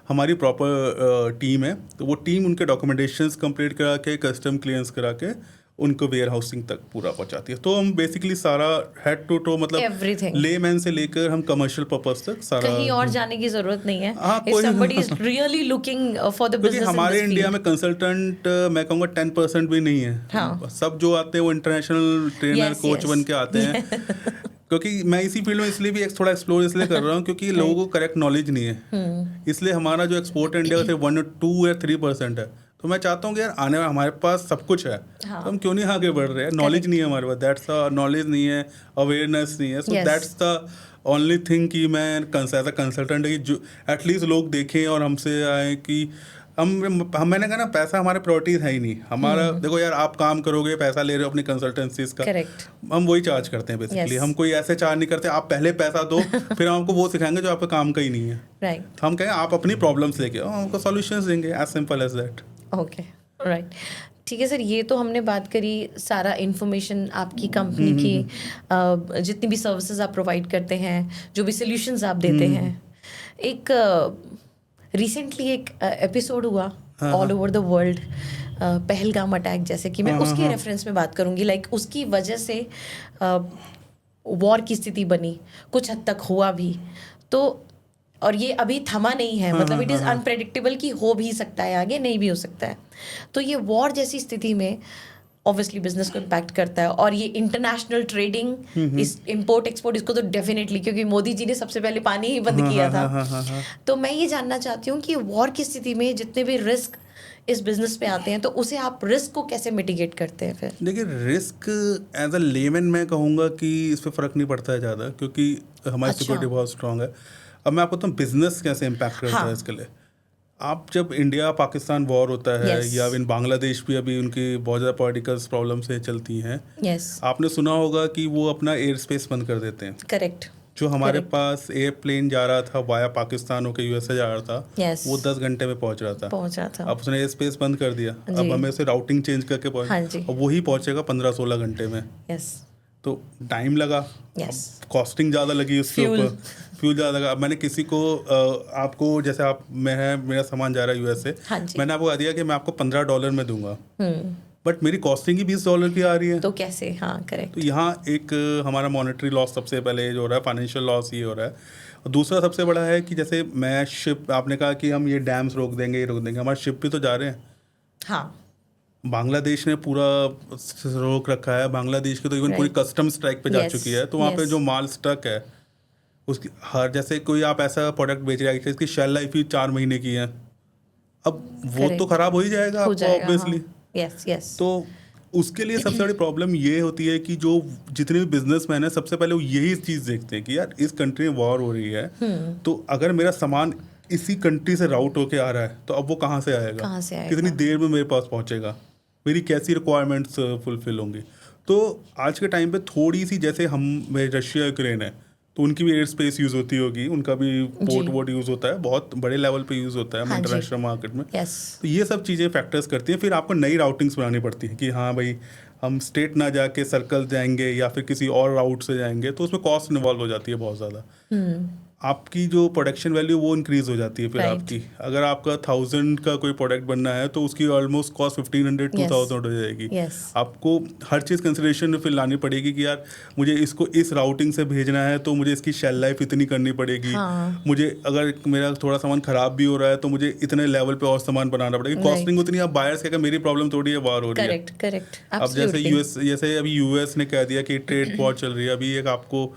हमारी प्रॉपर टीम है, तो वो टीम उनके डॉक्यूमेंटेशंस कंप्लीट करा के, कस्टम क्लियरेंस करा के उनको वेयर हाउसिंग तक पूरा पहुंचाती है। तो हम बेसिकली सारा हेड टू टो मतलब Everything. लेमैन से लेकर हम कमर्शियल पर्पस तक सारा, कहीं और जाने की जरूरत नहीं है। हाँ, If somebody is really looking for the क्योंकि business in हमारे this इंडिया field. में कंसल्टेंट मैं कहूँगा 10% भी नहीं है। हाँ। सब जो आते हैं वो international trainer Yes, coach yes. बन के आते हैं। क्योंकि मैं इसी फील्ड में इसलिए भी थोड़ा एक्सप्लोर इसलिए कर रहा हूँ क्योंकि लोगों को करेक्ट नॉलेज नहीं है। इसलिए हमारा जो एक्सपोर्ट इंडिया का सिर्फ 1 या 3% है। तो मैं चाहता हूँ कि यार आने में हमारे पास सब कुछ है, हाँ। तो हम क्यों नहीं आगे बढ़ रहे हैं? नॉलेज नहीं है हमारे पास, दैट्स द नॉलेज नहीं है, अवेयरनेस नहीं है, सो Yes. That's the only thing कि मैं एज अ कंसल्टेंट कि जो एटलीस्ट लोग देखें और हमसे आए कि हम मैंने कहा ना, पैसा हमारे प्रायोरिटीज है ही नहीं हमारा। देखो यार, आप काम करोगे, पैसा ले रहे हो अपनी कंसल्टेंसीज का, Correct. हम वही चार्ज करते हैं बेसिकली। Yes. हम कोई ऐसे चार्ज नहीं करते आप पहले पैसा दो फिर हम आपको वो सिखाएंगे जो आपका काम का ही नहीं है। Right. हम कहें आप अपनी प्रॉब्लम्स लेके आओ, हमको सॉल्यूशंस देंगे, as simple as that. Okay, right, ठीक है सर। ये तो हमने बात करी सारा इन्फॉर्मेशन आपकी कंपनी की, जितनी भी सर्विसेज आप प्रोवाइड करते हैं, जो भी सॉल्यूशंस आप देते हैं। एक रिसेंटली एक एपिसोड हुआ all over the world, Pahalgam attack, जैसे कि मैं उसके रेफरेंस में बात करूंगी। लाइक उसकी वजह से वॉर की स्थिति बनी, कुछ हद तक हुआ भी, तो और ये अभी थमा नहीं है, मतलब इट इज़ अनप्रेडिक्टेबल कि हो भी सकता है आगे, नहीं भी हो सकता है। तो ये वॉर जैसी स्थिति में ऑब्वियसली बिजनेस को इम्पैक्ट करता है, और ये इंटरनेशनल ट्रेडिंग, इस इम्पोर्ट एक्सपोर्ट, इसको तो डेफिनेटली, क्योंकि मोदी जी ने सबसे पहले पानी ही बंद किया था। तो मैं ये जानना चाहती हूँ कि वॉर की स्थिति में जितने भी रिस्क इस बिजनेस पे आते हैं, तो उसे आप रिस्क को कैसे मिटिगेट करते हैं फिर? देखिए, रिस्क एज अ लेमैन मैं कहूँगा कि इस पर फ़र्क नहीं पड़ता है ज़्यादा, क्योंकि हमारी सिक्योरिटी बहुत स्ट्रांग है। अब मैं आपको बताऊँ बिजनेस कैसे इम्पैक्ट करता है इसके लिए। आप जब इंडिया पाकिस्तान वॉर होता है, या इन बांग्लादेश भी अभी उनकी बहुत ज़्यादा पॉलिटिकल प्रॉब्लम से चलती हैं, आपने सुना होगा कि वो अपना एयर स्पेस बंद कर देते हैं। करेक्ट। जो हमारे पास एयरप्लेन जा रहा था वाया पाकिस्तान होकर यूएसए जा रहा था, वो 10 घंटे में पहुंच रहा था। अब उसने एयर स्पेस बंद कर दिया, अब हमें उसे राउटिंग चेंज करके पहुंच, अब वही पहुंचेगा 15-16 घंटे में। तो टाइम लगा, कॉस्टिंग ज़्यादा लगी उसके ऊपर, फ्यूल ज़्यादा लगा। अब मैंने किसी को आपको जैसे आप मेरा सामान जा रहा है यूएसए, मैंने आपको कहा दिया कि मैं आपको $15 में दूंगा, बट मेरी कॉस्टिंग ही $20 की आ रही है, तो कैसे? हाँ, करेक्ट। तो यहाँ एक हमारा मॉनेटरी लॉस सबसे पहले जो हो रहा है, फाइनेंशियल लॉस ये हो रहा है। और दूसरा सबसे बड़ा है कि जैसे मैं शिप, आपने कहा कि हम ये डैम्स रोक देंगे, ये रोक देंगे, हमारे शिप भी तो जा रहे हैं। हाँ, बांग्लादेश ने पूरा रोक रखा है, बांग्लादेश की तो इवन पूरी कस्टम स्ट्राइक पे जा चुकी है। तो वहाँ पे जो माल स्टक है उसकी हर, जैसे कोई आप ऐसा प्रोडक्ट बेच रहे हैं इसकी शेल लाइफ ही 4 महीने की है, अब वो तो खराब हो ही जाएगा आपको ऑब्वियसली। तो उसके लिए सबसे बड़ी प्रॉब्लम ये होती है कि जो जितने भी बिजनेसमैन है, सबसे पहले वो यही चीज़ देखते हैं कि यार इस कंट्री में वॉर हो रही है, तो अगर मेरा सामान इसी कंट्री से राउट होके आ रहा है तो अब वो कहाँ से आएगा, कितनी देर में मेरे पास पहुँचेगा, मेरी कैसी रिक्वायरमेंट्स फुलफिल होंगी। तो आज के टाइम पे थोड़ी सी, जैसे हम रशिया यूक्रेन है, तो उनकी भी एयर स्पेस यूज़ होती होगी, उनका भी पोर्ट वोट यूज़ होता है, बहुत बड़े लेवल पे यूज़ होता है इंटरनेशनल मार्केट में। तो ये सब चीज़ें फैक्टर्स करती हैं। फिर आपको नई राउटिंग्स बनानी पड़ती है कि हाँ भाई, हम स्टेट ना जाके सर्कल जाएंगे या फिर किसी और राउट से जाएंगे, तो उसमें कॉस्ट इन्वॉल्व हो जाती है बहुत ज़्यादा। आपकी जो प्रोडक्शन वैल्यू वो इंक्रीज हो जाती है फिर आपकी। अगर आपका 1000 का कोई प्रोडक्ट बनना है तो उसकी ऑलमोस्ट कॉस्ट 1500-2000 हो जाएगी। आपको हर चीज़ कंसिडरेशन में फिर लानी पड़ेगी कि यार मुझे इसको इस राउटिंग से भेजना है तो मुझे इसकी शेल लाइफ इतनी करनी पड़ेगी, मुझे अगर मेरा थोड़ा सामान खराब भी हो रहा है तो मुझे इतने लेवल पे और सामान बनाना पड़ेगा। कॉस्टिंग उतनी, आप बायर्स कहेगा मेरी प्रॉब्लम थोड़ी है, वार हो रही है। अब जैसे अभी यूएस ने कह दिया कि ट्रेड वॉर चल रही है, अभी एक आपको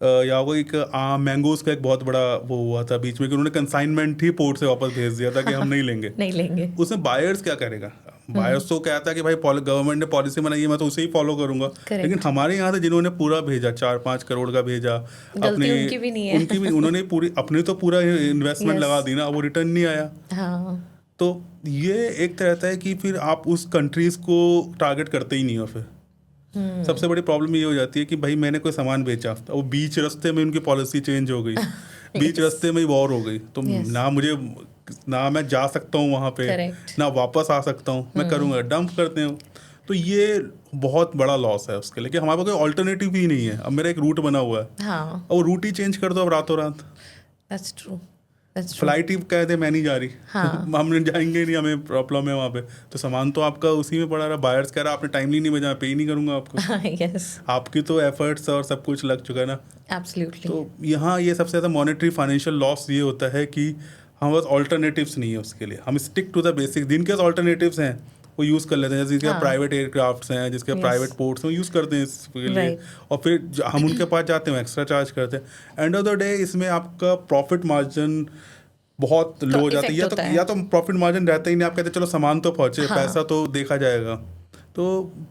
या वो एक मैंगोज का एक बहुत बड़ा वो हुआ था बीच में कि उन्होंने कंसाइनमेंट ही पोर्ट से वापस भेज दिया था कि हम नहीं लेंगे। उसमें बायर्स क्या करेगा? बायर्स तो कहता है कि भाई गवर्नमेंट ने पॉलिसी बनाई है, मैं तो उसे ही फॉलो करूंगा। लेकिन हमारे यहाँ से जिन्होंने पूरा भेजा, 4-5 करोड़ का भेजा, अपने उनकी भी उन्होंने पूरी अपने तो पूरा इन्वेस्टमेंट लगा दी ना, वो रिटर्न नहीं आया। तो ये एक तरह है कि फिर आप उस कंट्रीज को टारगेट करते ही नहीं हो। फिर सबसे बड़ी प्रॉब्लम ये हो जाती है कि भाई मैंने कोई सामान बेचा, वो बीच रास्ते में उनकी पॉलिसी चेंज हो गई, बीच रास्ते में ही वॉर हो गई, तो ना मैं जा सकता हूँ वहाँ पे, ना वापस आ सकता हूँ, मैं करूँगा डंप करते हैं। तो ये बहुत बड़ा लॉस है उसके लिए कि हमारे पास कोई ऑल्टरनेटिव भी नहीं है। अब मेरा एक रूट बना हुआ है, और रूट ही चेंज कर दो अब रातों रात। That's true. That's true. Flight ही कह दे मैं नहीं जा रही, हाँ. हम जाएंगे नहीं, हमें प्रॉब्लम है वहाँ पे, तो सामान तो आपका उसी में पड़ा रहा, बायर्स कह रहा आपने टाइमली नहीं भेजा, पे ही नहीं करूँगा आपको. Yes, आपकी तो एफर्ट्स और सब कुछ लग चुका है ना. absolutely. तो यहाँ ये सबसे ज़्यादा मॉनेटरी फाइनेंशियल लॉस ये होता है कि हमारे पास ऑल्टरनेटिव्स नहीं है उसके लिए. हम स्टिक टू द बेसिक, जिनके पास ऑल्टरनेटिव्स हैं वो यूज़ कर लेते हैं, जैसे जिसके हाँ. प्राइवेट एयरक्राफ्ट्स हैं, जिसके Yes. प्राइवेट पोर्ट्स हैं, वो यूज़ करते हैं इसके लिए. Right. और फिर हम उनके पास जाते हैं, एक्स्ट्रा चार्ज करते हैं. एंड ऑफ द डे इसमें आपका प्रॉफिट मार्जिन बहुत लो हो जाता है, effect या तो प्रॉफिट मार्जिन रहता ही नहीं. आप कहते हैं चलो सामान तो पहुँचे, हाँ. पैसा तो देखा जाएगा, तो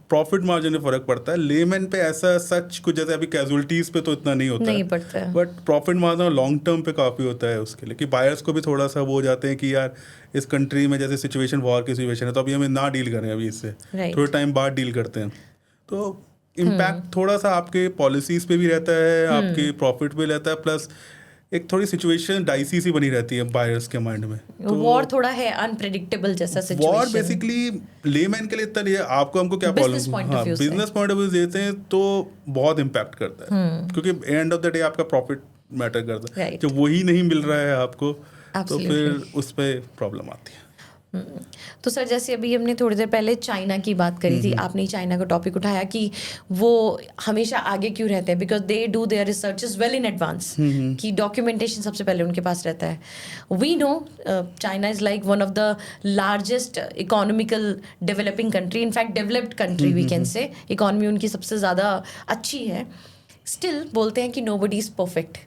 प्रॉफिट मार्जिन में फ़र्क पड़ता है. लेमैन पे ऐसा सच कुछ जैसे अभी कैजुअलिटीज़ पे तो इतना नहीं होता नहीं है, पड़ता है. But profit margin long term पे काफ़ी होता है उसके लिए, कि बायर्स को भी थोड़ा सा वो हो जाते हैं कि यार इस कंट्री में जैसे सिचुएशन वॉर की सिचुएशन है, तो अभी हमें ना डील करें, अभी इससे Right. थोड़े टाइम बाद डील करते हैं. तो इम्पैक्ट थोड़ा सा आपके पॉलिसीज़ पे भी रहता है, आपके प्रॉफिट पे रहता है, प्लस एक थोड़ी सिचुएशन डाइसी सी बनी रहती है बायर्स के माइंड में. वॉर थोड़ा है अनप्रेडिक्टेबल जैसा वॉर सिचुएशन. बेसिकली लेमैन के लिए इतना नहीं है, आपको हमको क्या Business प्रॉब्लम, point of हाँ view से. बिजनेस पॉइंट ऑफ व्यू देते हैं तो बहुत इम्पैक्ट करता है, क्योंकि एंड ऑफ द डे आपका प्रॉफिट मैटर करता है. Right. जब वही नहीं मिल रहा है आपको, तो Absolutely. फिर उस पर प्रॉब्लम आती है. तो सर जैसे अभी हमने थोड़ी देर पहले चाइना की बात करी थी, आपने चाइना का टॉपिक उठाया कि वो हमेशा आगे क्यों रहते हैं, because they do their researches well in advance, कि डॉक्यूमेंटेशन सबसे पहले उनके पास रहता है. We know China is like one of the largest economical developing country, in fact developed country we can say, economy उनकी सबसे ज़्यादा अच्छी है. स्टिल बोलते हैं कि नोबडी इज़ परफेक्ट.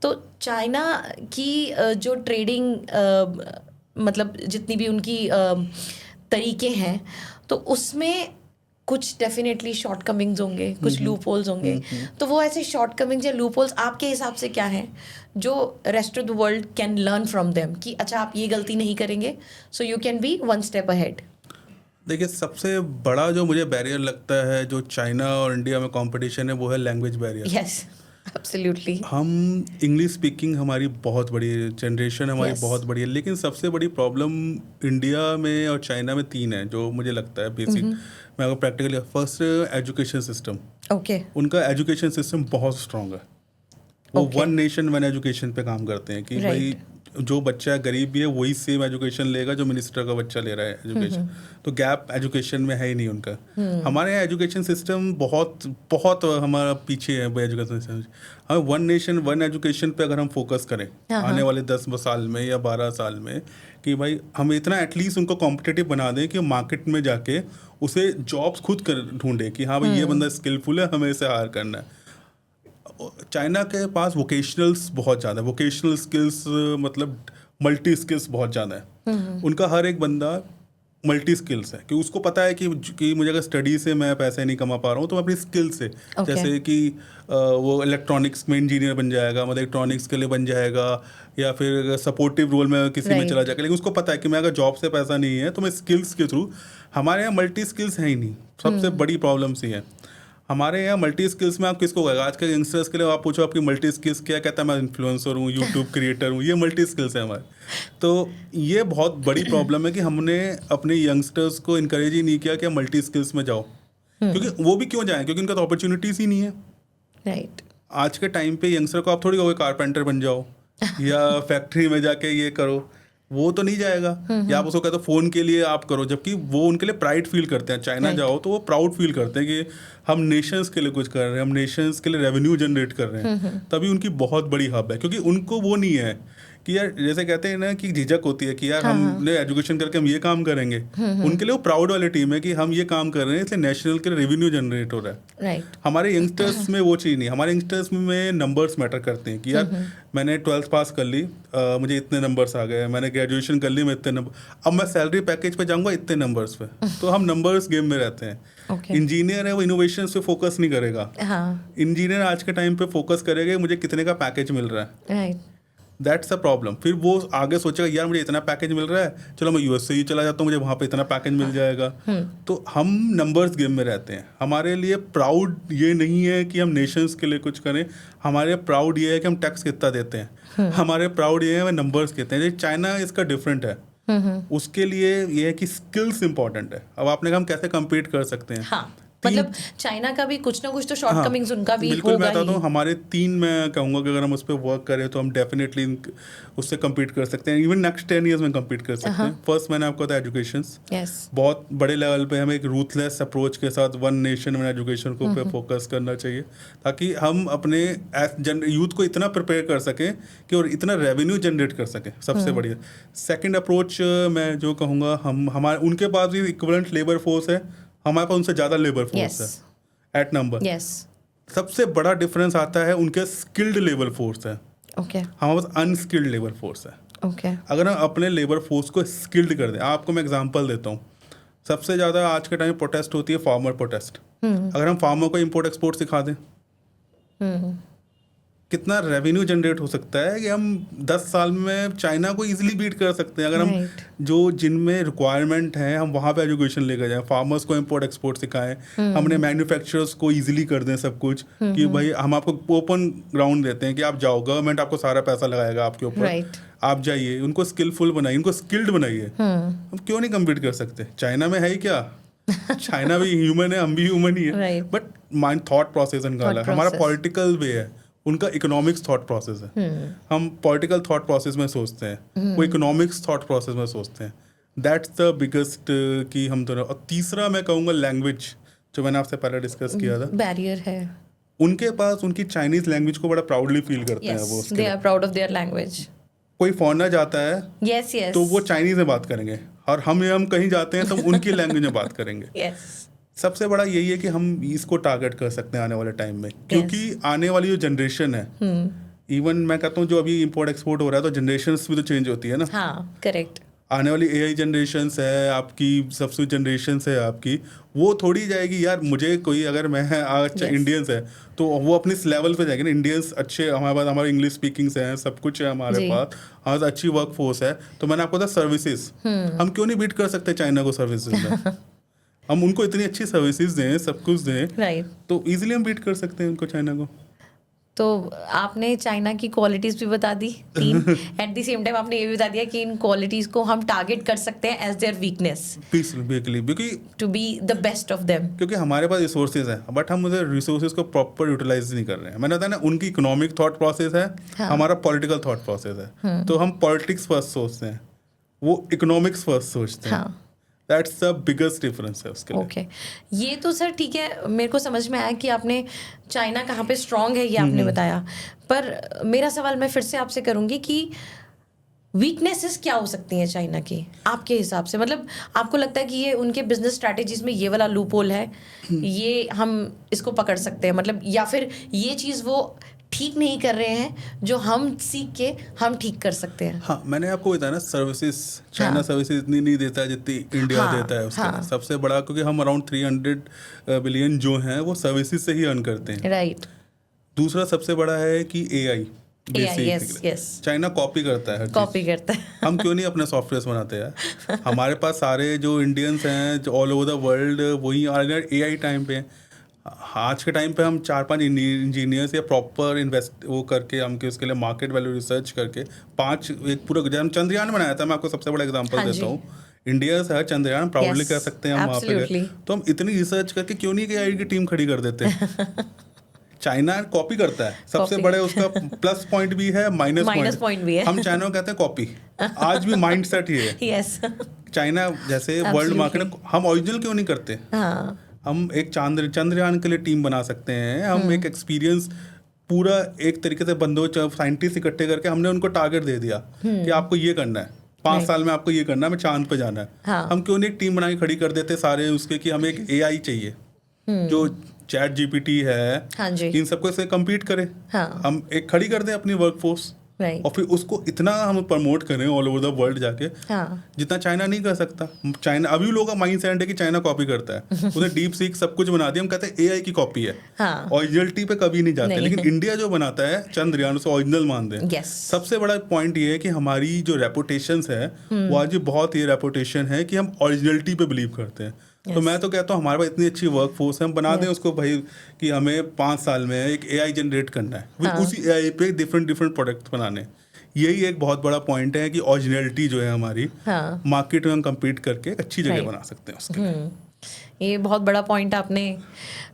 तो चाइना की जो ट्रेडिंग मतलब जितनी भी उनकी तरीके हैं, तो उसमें कुछ डेफिनेटली शॉर्ट कमिंग्स होंगे, कुछ लूप होल्स होंगे. तो वो ऐसे शॉर्ट कमिंग्स या लूप होल्स आपके हिसाब से क्या हैं जो rest of the world can learn from them, कि अच्छा आप ये गलती नहीं करेंगे, so you can be one step ahead. देखिए सबसे बड़ा जो मुझे बैरियर लगता है जो चाइना और इंडिया में कंपटीशन है, वो है लैंग्वेज बैरियर. Yes, absolutely. हम इंग्लिश स्पीकिंग हमारी बहुत बड़ी जनरेशन हमारी Yes. बहुत बड़ी है, लेकिन सबसे बड़ी प्रॉब्लम इंडिया में और चाइना में 3 है जो मुझे लगता है बेसिक. मैं अगर practically, first education system. Okay. उनका एजुकेशन सिस्टम बहुत स्ट्रांग है. वो वन नेशन वन एजुकेशन पे काम करते हैं कि भाई जो बच्चा गरीब भी है वही सेम एजुकेशन लेगा जो मिनिस्टर का बच्चा ले रहा है एजुकेशन. तो गैप एजुकेशन में है ही नहीं उनका. हमारे यहाँ एजुकेशन सिस्टम बहुत बहुत हमारा पीछे है एजुकेशन सिस्टम. हमें वन नेशन वन एजुकेशन पे अगर हम फोकस करें आने वाले 10 साल में या 12 साल में, कि भाई हम इतना एटलीस्ट उनको कॉम्पिटिटिव बना दें कि मार्केट में जाके उसे जॉब्स खुद कर ढूंढे कि हाँ भाई ये बंदा स्किलफुल है, हमें इसे हायर करना है. चाइना के पास वोकेशनल्स बहुत ज़्यादा है, वोकेशनल स्किल्स मतलब मल्टी स्किल्स बहुत ज़्यादा है. उनका हर एक बंदा मल्टी स्किल्स है, कि उसको पता है कि मुझे अगर स्टडी से मैं पैसे नहीं कमा पा रहा हूँ तो मैं अपनी स्किल से जैसे कि वो इलेक्ट्रॉनिक्स में इंजीनियर बन जाएगा, मतलब इलेक्ट्रॉनिक्स के लिए बन जाएगा, या फिर सपोर्टिव रोल में किसी में चला जाएगा. लेकिन उसको पता है कि मैं अगर जॉब से पैसा नहीं है तो मैं स्किल्स के थ्रू. हमारे यहाँ मल्टी स्किल्स हैं ही नहीं, सबसे बड़ी प्रॉब्लम्स ही है हमारे यहाँ. मल्टी स्किल्स में आप किसको कहेगा आज के यंगस्टर्स के लिए, आप पूछो आपकी मल्टी स्किल्स क्या, कहता है मैं इन्फ्लुएंसर हूँ, यूट्यूब क्रिएटर हूँ, ये मल्टी स्किल्स है हमारे. तो ये बहुत बड़ी प्रॉब्लम है कि हमने अपने यंगस्टर्स को इनकरेज ही नहीं किया कि आप मल्टी स्किल्स में जाओ. क्योंकि वो भी क्यों जाएं, क्योंकि उनका तो अपॉर्चुनिटीज़ ही नहीं है. राइट. आज के टाइम पे यंगस्टर को आप थोड़ी कहोगे कारपेंटर बन जाओ या फैक्ट्री में जाके ये करो, वो तो नहीं जाएगा. या आप उसको कहते हो फ़ोन के लिए आप करो, जबकि वो उनके लिए प्राइड फील करते हैं. चाइना जाओ तो वो प्राउड फील करते हैं कि हम नेशंस के लिए कुछ कर रहे हैं, हम नेशंस के लिए रेवेन्यू जनरेट कर रहे हैं. तभी उनकी बहुत बड़ी हब है, क्योंकि उनको वो नहीं है कि यार जैसे कहते हैं ना कि झिझक होती है कि यार हमने एजुकेशन करके हम ये काम करेंगे. उनके लिए वो प्राउड वाली टीम है कि हम ये काम कर रहे हैं, इसलिए नेशनल के लिए रेवेन्यू जनरेट हो रहा है. राइट. हमारे यंगस्टर्स में वो चीज़ नहीं. हमारे यंगस्टर्स में नंबर्स मैटर करते हैं कि यार मैंने 12th पास कर ली, मुझे इतने नंबर्स आ गए, मैंने ग्रेजुएशन कर ली, मैं इतने नंबर, अब मैं सैलरी पैकेज पे जाऊंगा इतने नंबर्स पे. तो हम नंबर्स गेम में रहते हैं. इंजीनियर है वो इनोवेशन पे फोकस नहीं करेगा. इंजीनियर आज के टाइम पे फोकस करेगा मुझे कितने का पैकेज मिल रहा है. राइट. That's a problem. फिर वो आगे सोचेगा यार मुझे इतना पैकेज मिल रहा है, चलो मैं यूएसए ही चला जाता हूँ, मुझे वहाँ पे इतना पैकेज मिल जाएगा. तो हम नंबर्स गेम में रहते हैं. हमारे लिए प्राउड ये नहीं है कि हम नेशंस के लिए कुछ करें, हमारे प्राउड ये है कि हम टैक्स कितना देते हैं. हमारे प्राउड ये है नंबर्स कितने हैं. चाइना इसका डिफरेंट है. उसके लिए ये है कि स्किल्स इंपॉर्टेंट है. अब आपने कहा हम कैसे कम्पीट कर सकते हैं. मतलब चाइना का भी कुछ ना कुछ तो शॉर्टकमिंग्स उनका भी बिल्कुल, होगा मैं बताता ही। हूँ हमारे 3 मैं कहूँगा कि अगर हम उस पर वर्क करें तो हम डेफिनेटली उससे कम्पीट कर सकते हैं, इवन नेक्स्ट 10 ईयर्स में कम्पीट कर सकते हैं। फर्स्ट मैंने आपको बताया एजुकेशन, यस बहुत बड़े लेवल पे हमें एक रूथलेस अप्रोच के साथ वन नेशन वन एजुकेशन को पे फोकस करना चाहिए, ताकि हम अपने यूथ को इतना प्रिपेयर कर सकें कि और इतना रेवेन्यू जनरेट कर सकें। सबसे बढ़िया सेकंड अप्रोच मैं जो कहूँगा, हम हमारे उनके पास भी इक्विवेलेंट लेबर फोर्स है, हमारे पास उनसे ज़्यादा लेबर फोर्स है एट नंबर। यस सबसे बड़ा डिफरेंस आता है उनके स्किल्ड लेबर फोर्स है, ओके हमारे पास अनस्किल्ड लेबर फोर्स है। ओके अगर हम अपने लेबर फोर्स को स्किल्ड कर दें, आपको मैं एग्जांपल देता हूँ, सबसे ज़्यादा आज के टाइम प्रोटेस्ट होती है फार्मर प्रोटेस्ट। अगर हम फार्मर को इंपोर्ट एक्सपोर्ट सिखा दें, कितना रेवेन्यू जनरेट हो सकता है कि हम 10 साल में चाइना को इजीली बीट कर सकते हैं। अगर हम जो जिनमें रिक्वायरमेंट है हम वहाँ पे एजुकेशन लेकर जाएं, फार्मर्स को इंपोर्ट एक्सपोर्ट सिखाएं, हमने मैन्युफैक्चरर्स को इजीली कर दें सब कुछ, कि भाई हम आपको ओपन ग्राउंड देते हैं कि आप जाओ, गवर्नमेंट आपको सारा पैसा लगाएगा आपके ऊपर, आप जाइए, उनको स्किलफुल बनाइए, उनको स्किल्ड बनाइए। हम क्यों नहीं कम्पीट कर सकते? चाइना में है ही क्या, चाइना भी ह्यूमन है, हम भी ह्यूमन ही है, बट माइंड थॉट प्रोसेस उनका अलग, हमारा पॉलिटिकल वे है, उनका इकोनॉमिक्स थॉट प्रोसेस है। हम पॉलिटिकल थॉट प्रोसेस में सोचते हैं, वो इकोनॉमिक्स थॉट प्रोसेस में सोचते हैं। दैट्स द बिगेस्ट कि हम दोनों। और तीसरा मैं कहूँगा लैंग्वेज, जो मैंने आपसे पहले डिस्कस किया था, बैरियर है उनके पास उनकी चाइनीज लैंग्वेज को बड़ा प्राउडली फील करते हैं वो, they are proud of their language. कोई फॉरनर जाता है यस यस तो वो चाइनीज में बात करेंगे, और हम कहीं जाते हैं तो उनकी लैंग्वेज में बात करेंगे। यस सबसे बड़ा यही है कि हम इसको टारगेट कर सकते हैं आने वाले टाइम में, क्योंकि आने वाली जो जनरेशन है, इवन मैं कहता हूँ जो अभी इंपोर्ट एक्सपोर्ट हो रहा है, तो जनरेशंस भी तो चेंज होती है ना। हाँ करेक्ट। आने वाली एआई जनरेशंस है आपकी, सबसे जनरेशंस है आपकी, वो थोड़ी जाएगी यार, मुझे कोई अगर मैं आज इंडियंस है तो वो अपने इस लेवल पे जाएगी ना। इंडियंस अच्छे हमारे पास, हमारे इंग्लिश स्पीकिंग्स हैं, सब कुछ है हमारे पास, हमारे अच्छी वर्क फोर्स है। तो मैंने आपको बताया सर्विसेज, हम क्यों नहीं बीट कर सकते चाइना को सर्विसेज में? हम उनको इतनी अच्छी सर्विसेज दें, सब कुछ दें, तो इजीली हम बीट कर सकते हैं उनको, चाइना को। तो आपने चाइना की क्वालिटीज भी बता दी 3, एट द सेम टाइम आपने ये भी बता दिया कि इन क्वालिटीज को हम टारगेट कर सकते हैं एज देयर वीकनेस, क्योंकि to be the best of them. क्योंकि हमारे पास रिसोर्सेज है, बट हम उसे रिसोर्सेज को प्रॉपर यूटिलाइज नहीं कर रहे हैं। मैंने बताया ना, उनकी इकोनॉमिक थॉट प्रोसेस है, हमारा पॉलिटिकल थॉट प्रोसेस है। तो हम पॉलिटिक्स फर्स्ट सोचते हैं, वो इकोनॉमिक्स फर्स्ट सोचते हैं। दैट्स द बिगेस्ट डिफरेंस है उसके लिए। ओके ये तो सर ठीक है, मेरे को समझ में आया कि आपने चाइना कहाँ पे स्ट्रांग है ये आपने बताया, पर मेरा सवाल मैं फिर से आपसे करूँगी कि वीकनेसेस क्या हो सकती हैं चाइना की आपके हिसाब से? मतलब आपको लगता है कि ये उनके बिजनेस स्ट्रैटेजीज में ये वाला लूप होल है, ये हम इसको पकड़ सकते हैं, मतलब, या फिर ये चीज़ वो ठीक नहीं कर रहे हैं जो हम सीख के हम ठीक कर सकते हैं? हाँ, मैंने आपको बताया ना, सर्विसेज चाइना सर्विसेज इतनी नहीं देता है जितनी इंडिया देता है उसके सबसे बड़ा, क्योंकि हम अराउंड 300 बिलियन जो हैं वो सर्विसेज से ही अर्न करते हैं। राइट। दूसरा सबसे बड़ा है कि एआई, चाइना कॉपी करता है, कॉपी करता है। हम क्यों नहीं अपने सॉफ्टवेयर बनाते हैं? हमारे पास सारे जो इंडियंस हैं जो ऑल ओवर द वर्ल्ड, वही एआई टाइम पे। आज के टाइम पे हम 4-5 इंजीनियर्स या प्रॉपर इन्वेस्ट वो करके, हम उसके लिए मार्केट वैल्यू रिसर्च करके 5 एक पूरा, जब हम चंद्रयान बनाया था, मैं आपको सबसे बड़ा एग्जांपल देता हूँ, इंडिया से चंद्रयान प्राउडली कह सकते हैं हम वहाँ पे गए, तो हम इतनी रिसर्च करके क्यों नहीं एआई की टीम खड़ी कर देते? चाइना कॉपी करता है, सबसे बड़े उसका प्लस पॉइंट भी है, माइनस पॉइंट भी है। हम चाइना को कहते हैं कॉपी, आज भी माइंडसेट ही है। यस, चाइना जैसे वर्ल्ड मार्केट, हम ओरिजिनल क्यों नहीं करते? हम एक चंद्रयान के लिए टीम बना सकते हैं, हम एक एक्सपीरियंस पूरा एक तरीके से बंदों साइंटिस्ट इकट्ठे करके हमने उनको टारगेट दे दिया कि आपको ये करना है, 5 साल में आपको ये करना है, हमें चांद पे जाना है। हम क्यों नहीं एक टीम बना के खड़ी कर देते सारे उसके, कि हमें एक एआई चाहिए जो चैट जीपीटी है, इन सबको से कम्पीट करे। हम एक खड़ी कर दें अपनी वर्कफोर्स, और फिर उसको इतना हम प्रमोट करें ऑल ओवर द वर्ल्ड जाके, जितना चाइना नहीं कर सकता। चाइना अभी लोगों का माइंड सेट है कि चाइना कॉपी करता है, उसने डीप सीक सब कुछ बना दिया, हम कहते हैं एआई की कॉपी है, ओरिजिनलिटी पे कभी नहीं जाते। लेकिन इंडिया जो बनाता है चंद्रयान, उसे ओरिजिनल मान दें। सबसे बड़ा पॉइंट ये है कि हमारी जो रेपुटेशन है वो आज बहुत ही रेपुटेशन है कि हम ओरिजिनलिटी पे बिलीव करते हैं। तो मैं तो कहता हूँ हमारे पास इतनी अच्छी वर्क फोर्स है, हम बना दें उसको भाई कि हमें 5 साल में एक एआई जनरेट करना है, उसी एआई पे डिफरेंट प्रोडक्ट बनाने। यही एक बहुत बड़ा पॉइंट है कि ओरिजिनलिटी जो है हमारी मार्केट में हम कम्पीट करके एक अच्छी जगह बना सकते हैं उसके लिए। ये बहुत बड़ा पॉइंट आपने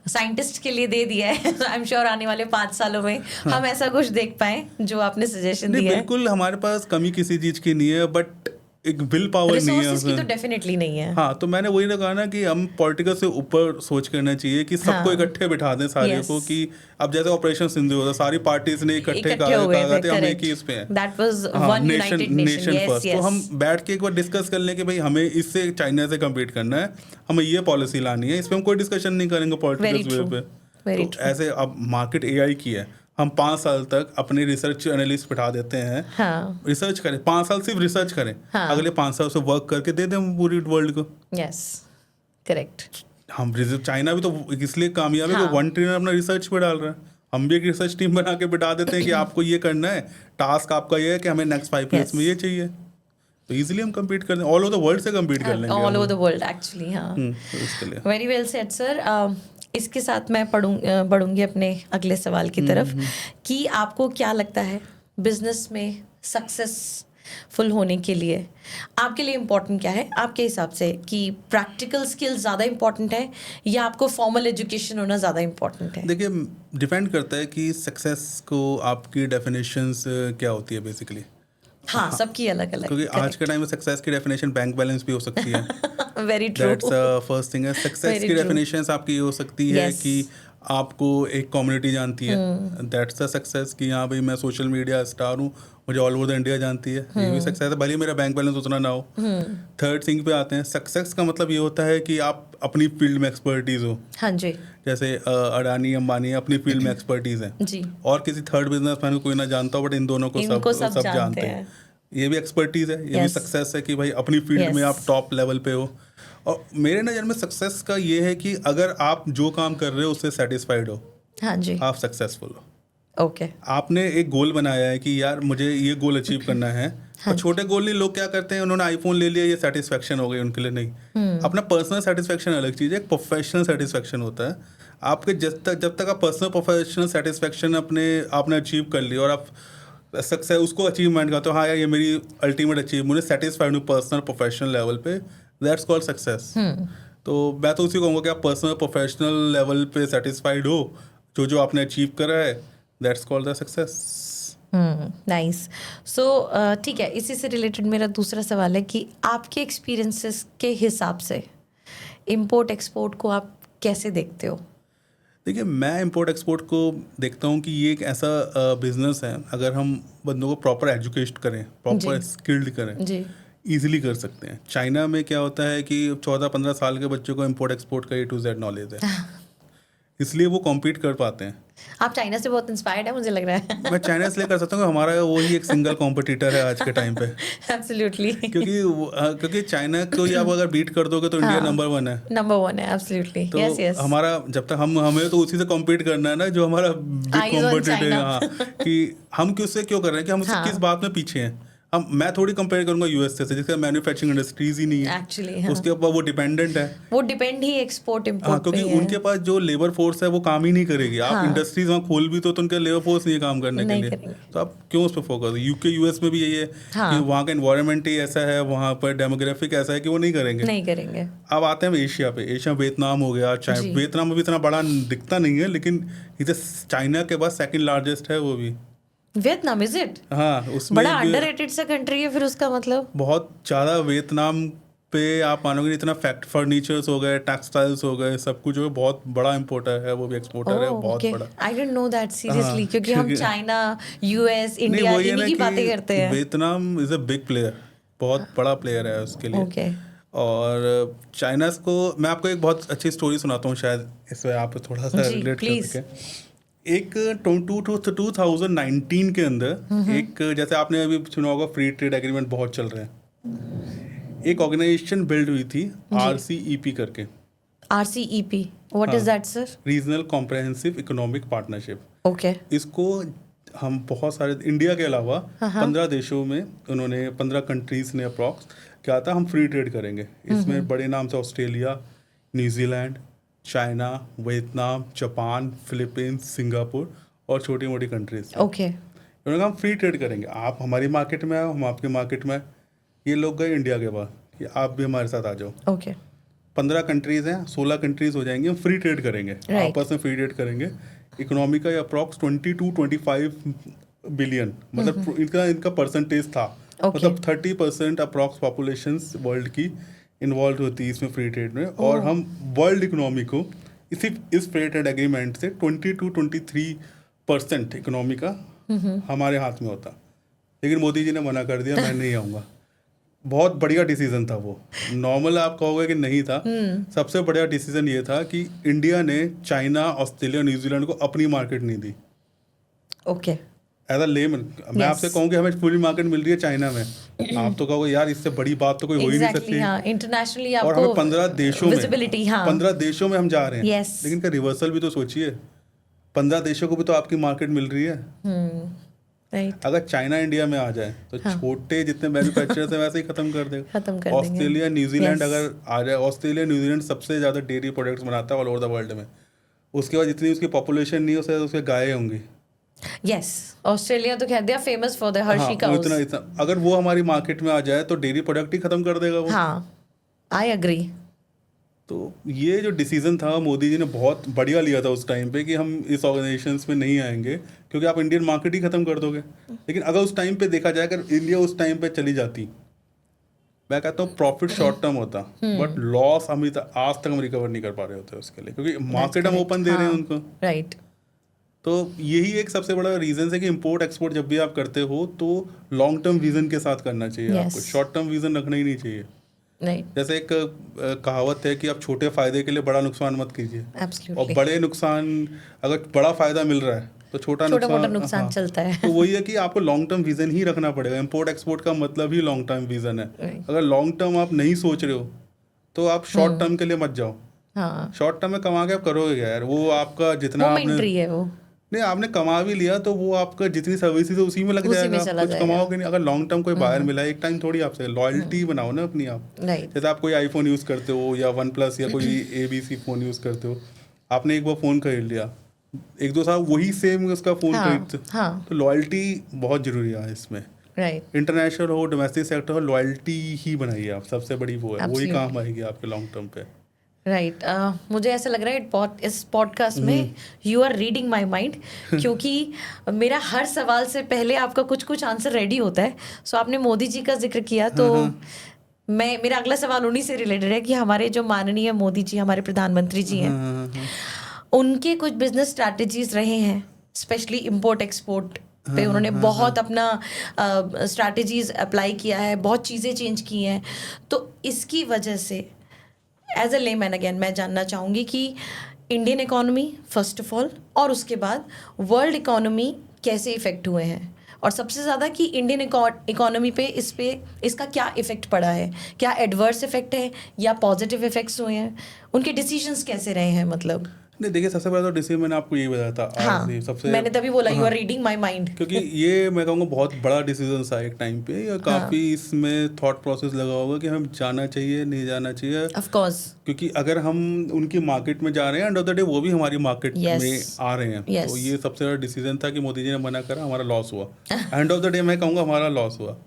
साइंटिस्ट के लिए दे दिया है। आई एम श्योर आने वाले 5 सालों में हम ऐसा कुछ देख पाए जो आपने सजेशन नहीं, दिया है। बिल्कुल हमारे पास कमी किसी चीज की नहीं है, बट एक विल पावर नहीं है रिसोर्सेज की उसमें। तो डेफिनेटली नहीं है। हाँ, तो मैंने वही कहा ना कि हम पॉलिटिकल से ऊपर सोच करना चाहिए कि सबको हाँ। इकट्ठे बिठा दें सारे Yes. को, कि अब जैसे ऑपरेशन सिंधु होता, सारी पार्टीज ने इकट्ठे इकट्ठे हो गए थे, कहा हम एक correct. ही इस पे हैं। That was हाँ, one united nation. Yes, first. तो yes. हम बैठ के एक बार डिस्कस कर लें कि भाई हमें इससे चाइना से कम्पीट करना है, हमें ये पॉलिसी लानी है, इस पे हम कोई डिस्कशन नहीं करेंगे Very पॉलिटिकल true. वे Very पे। तो true. ऐसे अब मार्केट एआई की है, हम 5 साल तक अपने रिसर्च एनालिस्ट बिठा देते हैं, हाँ। रिसर्च करें 5 साल, सिर्फ रिसर्च करें, हाँ। अगले 5 साल से वर्क करके दे दें पूरी वर्ल्ड को। Yes, correct. हम चाइना भी तो इसलिए कामयाब है हाँ। कि 1 ट्रिलियन अपना रिसर्च पे डाल रहा है। हम भी एक रिसर्च टीम बना के बिठा देते हैं कि आपको ये करना है, टास्क आपका ये है कि हमें नेक्स्ट 5 ईयर्स में ये चाहिए, तो इजीली हम कम्पीट कर लेंगे, ऑल ओवर द वर्ल्ड से कम्पीट कर लेंगे, all over the world actually. हाँ, तो इसके लिए वेरी वेल सेड सर। इसके साथ मैं बढ़ूंगी अपने अगले सवाल की तरफ कि आपको क्या लगता है बिजनेस में सक्सेसफुल होने के लिए आपके लिए इम्पोर्टेंट क्या है आपके हिसाब से, कि प्रैक्टिकल स्किल्स ज़्यादा इम्पोर्टेंट है या आपको फॉर्मल एजुकेशन होना ज़्यादा इम्पोर्टेंट है? देखिए, डिपेंड करता है कि सक्सेस को आपकी डेफिनेशंस क्या होती है बेसिकली। हाँ, सबकी अलग अलग, क्योंकि आज के टाइम में सक्सेस की डेफिनेशन बैंक बैलेंस भी हो सकती है। Very true. That's first thing है। सक्सेस की डेफिनेशंस आपकी ये हो सकती है कि आपको एक कम्युनिटी जानती है, दैट्स द सक्सेस, कि हाँ भाई मैं सोशल मीडिया स्टार हूँ, मुझे ऑल ओवर द इंडिया जानती है, ये भी सक्सेस है, भले ही मेरा बैंक बैलेंस उतना ना हो। थर्ड थिंग पे आते हैं, सक्सेस का मतलब ये होता है कि आप अपनी फील्ड में एक्सपर्टीज हो। हाँ जी। जैसे अडानी अंबानी अपनी फील्ड में एक्सपर्टीज है जी। और किसी थर्ड बिजनेसमैन को कोई ना जानता हो, बट इन दोनों को सब जानते हैं। ये भी एक्सपर्टीज है, ये भी सक्सेस है कि भाई अपनी फील्ड में आप टॉप लेवल पे हो। और मेरे नज़र में सक्सेस का ये है कि अगर आप जो काम कर रहे हो उससे सेटिस्फाइड हो, हाँ जी, आप सक्सेसफुल हो। ओके। आपने एक गोल बनाया है कि यार मुझे ये गोल अचीव करना है, और छोटे गोल नहीं, लोग क्या करते हैं, उन्होंने आईफोन ले लिया, ये सेटिस्फेक्शन हो गई उनके लिए। नहीं, अपना पर्सनल सेटिस्फेक्शन अलग चीज़ है, एक प्रोफेशनल सेटिस्फेक्शन होता है। आपके जब तक आप पर्सनल प्रोफेशनल सेटिस्फेक्शन आपने अचीव कर लिया और आप सक्सेस उसको अचीवमेंट करते हो, हाँ यार ये मेरी अल्टीमेट अचीव, मुझे सेटिस्फाइड हूँ पर्सनल प्रोफेशनल लेवल पे, दैट्स कॉल्ड सक्सेस। तो मैं तो उसी कहूँगा कि आप पर्सनल प्रोफेशनल लेवल पे सेटिस्फाइड हो, जो आपने अचीव करा है, that's called the success. Nice. So ठीक है, इसी से रिलेटेड मेरा दूसरा सवाल है कि आपके एक्सपीरियंसेस के हिसाब से इंपोर्ट एक्सपोर्ट को आप कैसे देखते हो? देखिए, मैं इंपोर्ट एक्सपोर्ट को देखता हूँ कि ये एक ऐसा बिजनेस है, अगर हम बंदों को प्रॉपर एजुकेट करें, प्रॉपर स्किल्ड करें, जी, ईजिली कर सकते हैं। चाइना में क्या होता है कि 14-15 साल के बच्चों को इंपोर्ट एक्सपोर्ट का A to Z नॉलेज है, इसलिए वो कॉम्पीट कर पाते हैं। आप चाइना से बहुत इंस्पायर्ड है मुझे लग रहा है। मैं चाइना इसलिए कर सकता हूँ, हमारा वही एक सिंगल कॉम्पिटिटर है आज के टाइम पे। एब्सोल्युटली। क्योंकि चाइना को ही आप अगर बीट कर दोगे तो इंडिया नंबर 1 है। नंबर 1 है, एब्सोल्युटली। तो यस यस। हमारा जब तक हमें तो उसी से कॉम्पीट करना है ना, जो हमारा बिग कॉम्पिटिटर है। हाँ, कि हम किससे क्यों कर रहे हैं, कि हम उससे किस बात में पीछे हैं। मैं थोड़ी कंपेयर करूंगा यूएस से, जिसका मैन्युफैक्चरिंग इंडस्ट्रीज ही नहीं है एक्चुअली। हाँ, उसके ऊपर वो डिपेंडेंट है, वो डिपेंड ही एक्सपोर्ट इंपोर्ट हाँ, क्योंकि पे है। उनके पास जो लेबर फोर्स है वो काम ही नहीं करेगी। आप इंडस्ट्रीज वहाँ खोल भी तो उनके लेबर फोर्स नहीं है काम करने के लिए, तो आप क्यों उस पर फोकस। यूके यूएस में भी यही है कि वहाँ का एनवायरनमेंट ही ऐसा है, वहाँ पर डेमोग्राफिक ऐसा है कि वो नहीं करेंगे। अब आते हैं एशिया पे। एशिया में वियतनाम हो गया, चाइना। वियतनाम में भी इतना बड़ा दिखता नहीं है, लेकिन इधर चाइना के बाद सेकंड लार्जेस्ट है वो भी। Vietnam, is it? हाँ, उसमें बड़ा अंडररेटेड सा कंट्री है फिर उसका मतलब। बहुत ज़्यादा वियतनाम पे आप मानोगे इतना फर्नीचर्स हो गए, टेक्सटाइल्स हो गए, सब कुछ हो, बहुत बड़ा इंपोर्टर है, वो भी एक्सपोर्टर है, बहुत बड़ा। I didn't know that seriously, क्योंकि हम चाइना, यूएस, इंडिया इन्हीं की बातें करते हैं। Vietnam is a big player, बहुत बड़ा प्लेयर है उसके लिए। और चाइना को मैं आपको एक बहुत अच्छी स्टोरी सुनाता हूँ, शायद इसमें आप थोड़ा सा रिलेट कर सकें। एक 2019 के अंदर एक, जैसे आपने अभी सुना होगा, फ्री ट्रेड एग्रीमेंट बहुत चल रहे हैं, एक ऑर्गेनाइजेशन बिल्ड हुई थी RCEP करके। RCEP, what is that sir? Regional comprehensive economic partnership. Okay. इसको हम बहुत सारे, इंडिया के अलावा 15 देशों में, उन्होंने 15 कंट्रीज ने अप्रॉक्स क्या था, हम फ्री ट्रेड करेंगे। इसमें बड़े नाम से Australia, New Zealand, China, Vietnam, Japan, Philippines, Singapore और छोटी मोटी कंट्रीज। ओके। उन्होंने कहा हम फ्री ट्रेड करेंगे, आप हमारी मार्केट में आओ, हम आपके मार्केट में। ये लोग गए इंडिया के बाद कि आप भी हमारे साथ आ जाओ। ओके। 15 कंट्रीज हैं, 16 कंट्रीज हो जाएंगे, हम फ्री ट्रेड करेंगे, आपस में फ्री ट्रेड करेंगे। इकोनॉमी का अप्रॉक्स 20-25 बिलियन, मतलब इनका परसेंटेज था, मतलब 30% अप्रॉक्स पॉपुलेशन वर्ल्ड की इन्वॉल्व होती है इसमें फ्री ट्रेड में। और हम वर्ल्ड इकोनॉमी को इस फ्री ट्रेड एग्रीमेंट से 20-23% इकोनॉमी का हमारे हाथ में होता। लेकिन मोदी जी ने मना कर दिया, मैं नहीं आऊँगा। बहुत बढ़िया डिसीजन था वो। नॉर्मल आप कहोगे कि नहीं था, सबसे बढ़िया डिसीजन ये था कि इंडिया ने चाइना, ऑस्ट्रेलिया, न्यूजीलैंड को अपनी मार्केट नहीं दी। ओके, एज अ लेमन मैं आपसे कहूँ कि हमें पूरी मार्केट मिल रही है चाइना में, आप तो कहोगे यार इससे बड़ी बात तो कोई हो ही नहीं सकती। इंटरनेशनली और हमें 15 देशों में, 15 देशों में हम जा रहे हैं। लेकिन का रिवर्सल भी तो सोचिए, 15 देशों को भी तो आपकी मार्केट मिल रही है। अगर चाइना इंडिया में आ जाए तो छोटे जितने मैन्युफैक्चरर्स हैं वैसे ही खत्म कर देगा। ऑस्ट्रेलिया, न्यूजीलैंड अगर आ जाए, ऑस्ट्रेलिया न्यूजीलैंड सबसे ज़्यादा डेयरी प्रोडक्ट्स बनाता है ऑल ओवर द वर्ल्ड में। उसके बाद जितनी उसकी पॉपुलेशन नहीं है उसके गायें होंगी। यस, ऑस्ट्रेलिया तो कहते हैं famous for the Hershey cows. इतना अगर वो हमारी मार्केट में आ जाए तो डेयरी प्रोडक्ट ही खत्म कर देगा वो। हाँ, आई एग्री। तो ये जो डिसीजन था मोदी जी ने बहुत बढ़िया लिया था उस टाइम पे कि हम इस ऑर्गेनाइजेशंस में नहीं आएंगे क्योंकि आप इंडियन मार्केट ही खत्म कर दोगे। लेकिन अगर उस टाइम पे देखा जाए, अगर इंडिया उस टाइम पे चली जाती, मैं कहता हूँ प्रॉफिट शॉर्ट टर्म होता, बट लॉस हम आज तक हम रिकवर नहीं कर पा रहे होते उसके लिए, क्योंकि मार्केट हम ओपन दे रहे हैं उनको। राइट। तो यही एक सबसे बड़ा रीजन है कि इंपोर्ट एक्सपोर्ट जब भी आप करते हो तो लॉन्ग टर्म विजन के साथ करना चाहिए। आपको शॉर्ट टर्म विजन रखना ही नहीं चाहिए। जैसे एक कहावत है कि आप छोटे फायदे के लिए बड़ा नुकसान मत कीजिए। और बड़े नुकसान, अगर बड़ा फायदा मिल रहा है तो छोटा नुकसान चलता है। तो वही है कि आपको लॉन्ग टर्म विजन ही रखना पड़ेगा। इंपोर्ट एक्सपोर्ट का मतलब ही लॉन्ग टर्म विजन है। अगर लॉन्ग टर्म आप नहीं सोच रहे हो तो आप शॉर्ट टर्म के लिए मत जाओ। शॉर्ट टर्म में कमा के आप करोगे क्या यार? वो आपका जितना नहीं आपने कमा भी लिया तो वो आपका जितनी सर्विसेज है उसी में लग जाएगा, कुछ कमाओगे नहीं। अगर लॉन्ग टर्म कोई बायर मिला एक टाइम थोड़ी आपसे लॉयल्टी बनाओ ना अपनी आप। जैसे आप कोई आईफोन यूज़ करते हो या OnePlus या कोई ABC फ़ोन यूज़ करते हो, आपने एक बार फ़ोन खरीद लिया, 1-2 साल वही सेम उसका फ़ोन खरीदते, तो लॉयल्टी बहुत ज़रूरी है इसमें। इंटरनेशनल हो, डोमेस्टिक सेक्टर हो, लॉयल्टी ही बनाइए आप, सबसे बड़ी वो है, वही काम आएगी आपके लॉन्ग टर्म पे। राइट। मुझे ऐसा लग रहा है इस पॉडकास्ट में you are reading my mind, क्योंकि मेरा हर सवाल से पहले आपका कुछ आंसर रेडी होता है। सो आपने मोदी जी का जिक्र किया तो मेरा अगला सवाल उन्हीं से रिलेटेड है कि हमारे जो माननीय मोदी जी, हमारे प्रधानमंत्री जी हैं, उनके कुछ बिजनेस स्ट्रैटेजीज रहे हैं, स्पेशली इम्पोर्ट एक्सपोर्ट पे उन्होंने बहुत अपना स्ट्रैटेजीज अप्लाई किया है, बहुत चीज़ें चेंज की हैं। तो इसकी वजह से एज अ लेमैन अगेन मैं जानना चाहूँगी कि Indian economy first of all और उसके बाद वर्ल्ड इकोनॉमी कैसे इफ़ेक्ट हुए हैं, और सबसे ज़्यादा कि इंडियन इकोनॉमी पे इसका क्या इफ़ेक्ट पड़ा है, क्या एडवर्स इफ़ेक्ट है या पॉजिटिव इफ़ेक्ट्स हुए हैं, उनके डिसीजंस कैसे रहे हैं। मतलब नहीं देखिए, सबसे पहले तो डिसीजन मैंने आपको यही बताया था। हाँ, सबसे मैंने तभी बोला you are reading my mind, क्योंकि ये मैं कहूँगा बहुत बड़ा डिसीजन था एक टाइम पे, या काफ़ी इसमें थॉट प्रोसेस लगा होगा कि हमें जाना चाहिए नहीं जाना चाहिए। ऑफ कोर्स, क्योंकि अगर हम उनकी मार्केट में जा रहे हैं एंड ऑफ द डे वो भी हमारी मार्केट में आ रहे हैं, तो ये सबसे बड़ा डिसीजन था कि मोदी जी ने मना करा, हमारा लॉस हुआ। एंड ऑफ द डे मैं कहूँगा हमारा लॉस हुआ।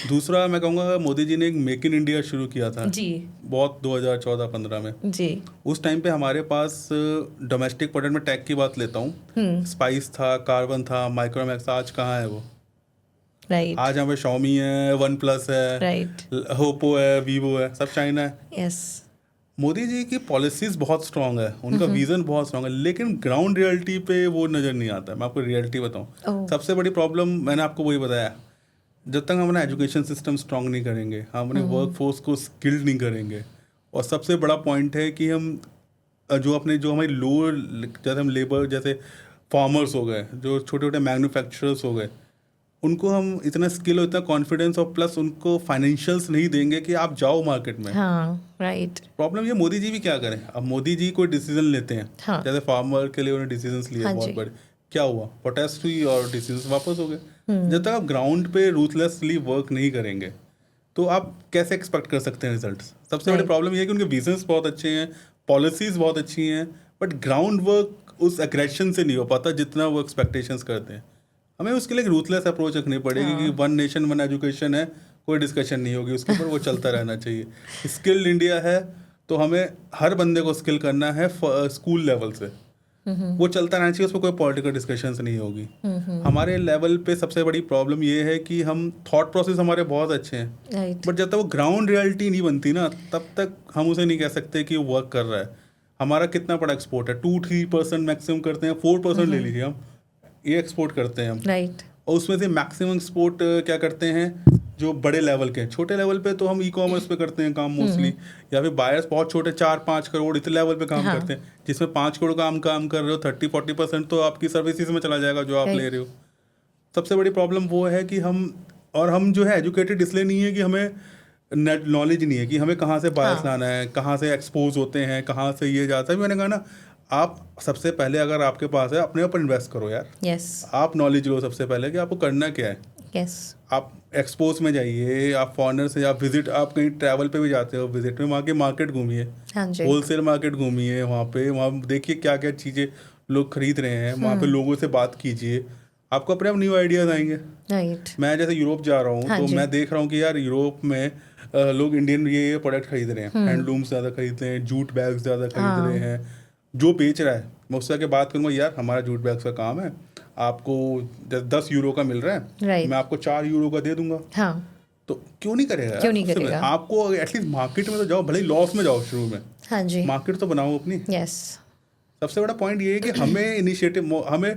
दूसरा मैं कहूँगा मोदी जी ने एक मेक इन इंडिया शुरू किया था जी, बहुत 2014-15 में जी। उस टाइम पे हमारे पास डोमेस्टिक प्रोडक्ट में टैग की बात लेता हूँ, स्पाइस था, कार्बन था, माइक्रोमैक्स, आज कहाँ है वो? राइट। आज हमें Xiaomi है, OnePlus है, राइट, Oppo है, Vivo है, सब चाइना है। यस। मोदी जी की पॉलिसीज बहुत स्ट्रांग है, उनका विजन बहुत स्ट्रांग है, लेकिन ग्राउंड रियलिटी पे वो नज़र नहीं आता। मैं आपको रियलिटी बताऊँ, सबसे बड़ी प्रॉब्लम मैंने आपको वही बताया, जब तक हम अपना एजुकेशन सिस्टम स्ट्रांग नहीं करेंगे, हम अपने वर्क फोर्स को स्किल्ड नहीं करेंगे, और सबसे बड़ा पॉइंट है कि हम जो हमारी लोअर, जैसे हम लेबर, जैसे फार्मर्स हो गए, जो छोटे छोटे मैन्युफैक्चरर्स हो गए, उनको हम इतना स्किल और इतना कॉन्फिडेंस और प्लस उनको फाइनेंशियल्स नहीं देंगे कि आप जाओ मार्केट में। हाँ, राइट। प्रॉब्लम ये मोदी जी भी क्या करें, अब मोदी जी कोई डिसीजन लेते हैं, हाँ, जैसे फार्मर के लिए उन्होंने डिसीजन लिए, हाँ, बहुत बड़े, क्या हुआ, प्रोटेस्ट हुई और डिसीजन वापस हो गए। जब तक आप ग्राउंड पे रूथलेसली वर्क नहीं करेंगे तो आप कैसे एक्सपेक्ट कर सकते हैं रिजल्ट्स? सबसे बड़ी प्रॉब्लम ये है कि उनके बिजनेस बहुत अच्छे हैं, पॉलिसीज बहुत अच्छी हैं, बट ग्राउंड वर्क उस एग्रेशन से नहीं हो पाता जितना वो एक्सपेक्टेशंस करते हैं। हमें उसके लिए एक रूथलेस अप्रोच रखनी पड़ेगी, हाँ, कि 1 नेशन 1 एजुकेशन है, कोई डिस्कशन नहीं होगी उसके ऊपर, वो चलता रहना चाहिए। स्किल्ड इंडिया है, तो हमें हर बंदे को स्किल करना है स्कूल लेवल से। वो चलता रहना चाहिए, उसमें कोई पॉलिटिकल डिस्कशंस नहीं होगी। हमारे लेवल पे सबसे बड़ी प्रॉब्लम ये है कि हम थॉट प्रोसेस हमारे बहुत अच्छे हैं, बट जब तक वो ग्राउंड रियलिटी नहीं बनती ना, तब तक हम उसे नहीं कह सकते कि वो वर्क कर रहा है। हमारा कितना बड़ा एक्सपोर्ट है, 2-3% मैक्सिमम करते हैं, 4% ले लीजिए हम, ये एक्सपोर्ट करते हैं हम। और उसमें से मैक्सिमम एक्सपोर्ट क्या करते हैं जो बड़े लेवल के। छोटे लेवल पे तो हम ई कॉमर्स पे करते हैं काम मोस्टली, या फिर बायर्स बहुत छोटे 4-5 करोड़ इतने लेवल पे काम करते हैं, जिसमें 5 करोड़ काम कर रहे हो, 30-40% तो आपकी सर्विसेज में चला जाएगा जो आप ले रहे हो। सबसे बड़ी प्रॉब्लम वो है कि हम जो है एजुकेटेड इसलिए नहीं है कि हमें नॉलेज नहीं है कि हमें कहाँ से बायर्स लाना है, कहाँ से एक्सपोज होते हैं, कहाँ से ये जाता है। मैंने कहा ना, आप सबसे पहले अगर आपके पास है अपने ऊपर इन्वेस्ट करो यार। आप नॉलेज लो सबसे पहले कि आपको करना क्या है। आप एक्सपोज में जाइए, आप फॉरेनर से आप विजिट, आप कहीं ट्रैवल पे भी जाते हो विजिट में, वहाँ के मार्केट घूमिए, होलसेल मार्केट घूमिए, वहाँ देखिए क्या क्या चीज़ें लोग खरीद रहे हैं, वहाँ पे लोगों से बात कीजिए, आपको अपने आप न्यू आइडियाज़ आएंगे। मैं जैसे यूरोप जा रहा हूँ तो मैं देख रहा हूँ कि यार यूरोप में लोग इंडियन ये प्रोडक्ट खरीद रहे हैं, हैंडलूम्स ज़्यादा खरीद रहे हैं, जूट बैग्स ज़्यादा खरीद रहे हैं। जो बेच रहा है मैं उससे आके बात करूँगा, यार हमारा जूट बैग्स का काम है, आपको 10 यूरो का मिल रहा है, मैं आपको 4 यूरो का दे दूंगा। तो क्यों नहीं करेगा? आपको एटलीस्ट मार्केट में तो जाओ, भले ही लॉस में जाओ शुरू में, मार्केट तो बनाओ अपनी। सबसे बड़ा पॉइंट ये है कि हमें इनिशिएटिव, हमें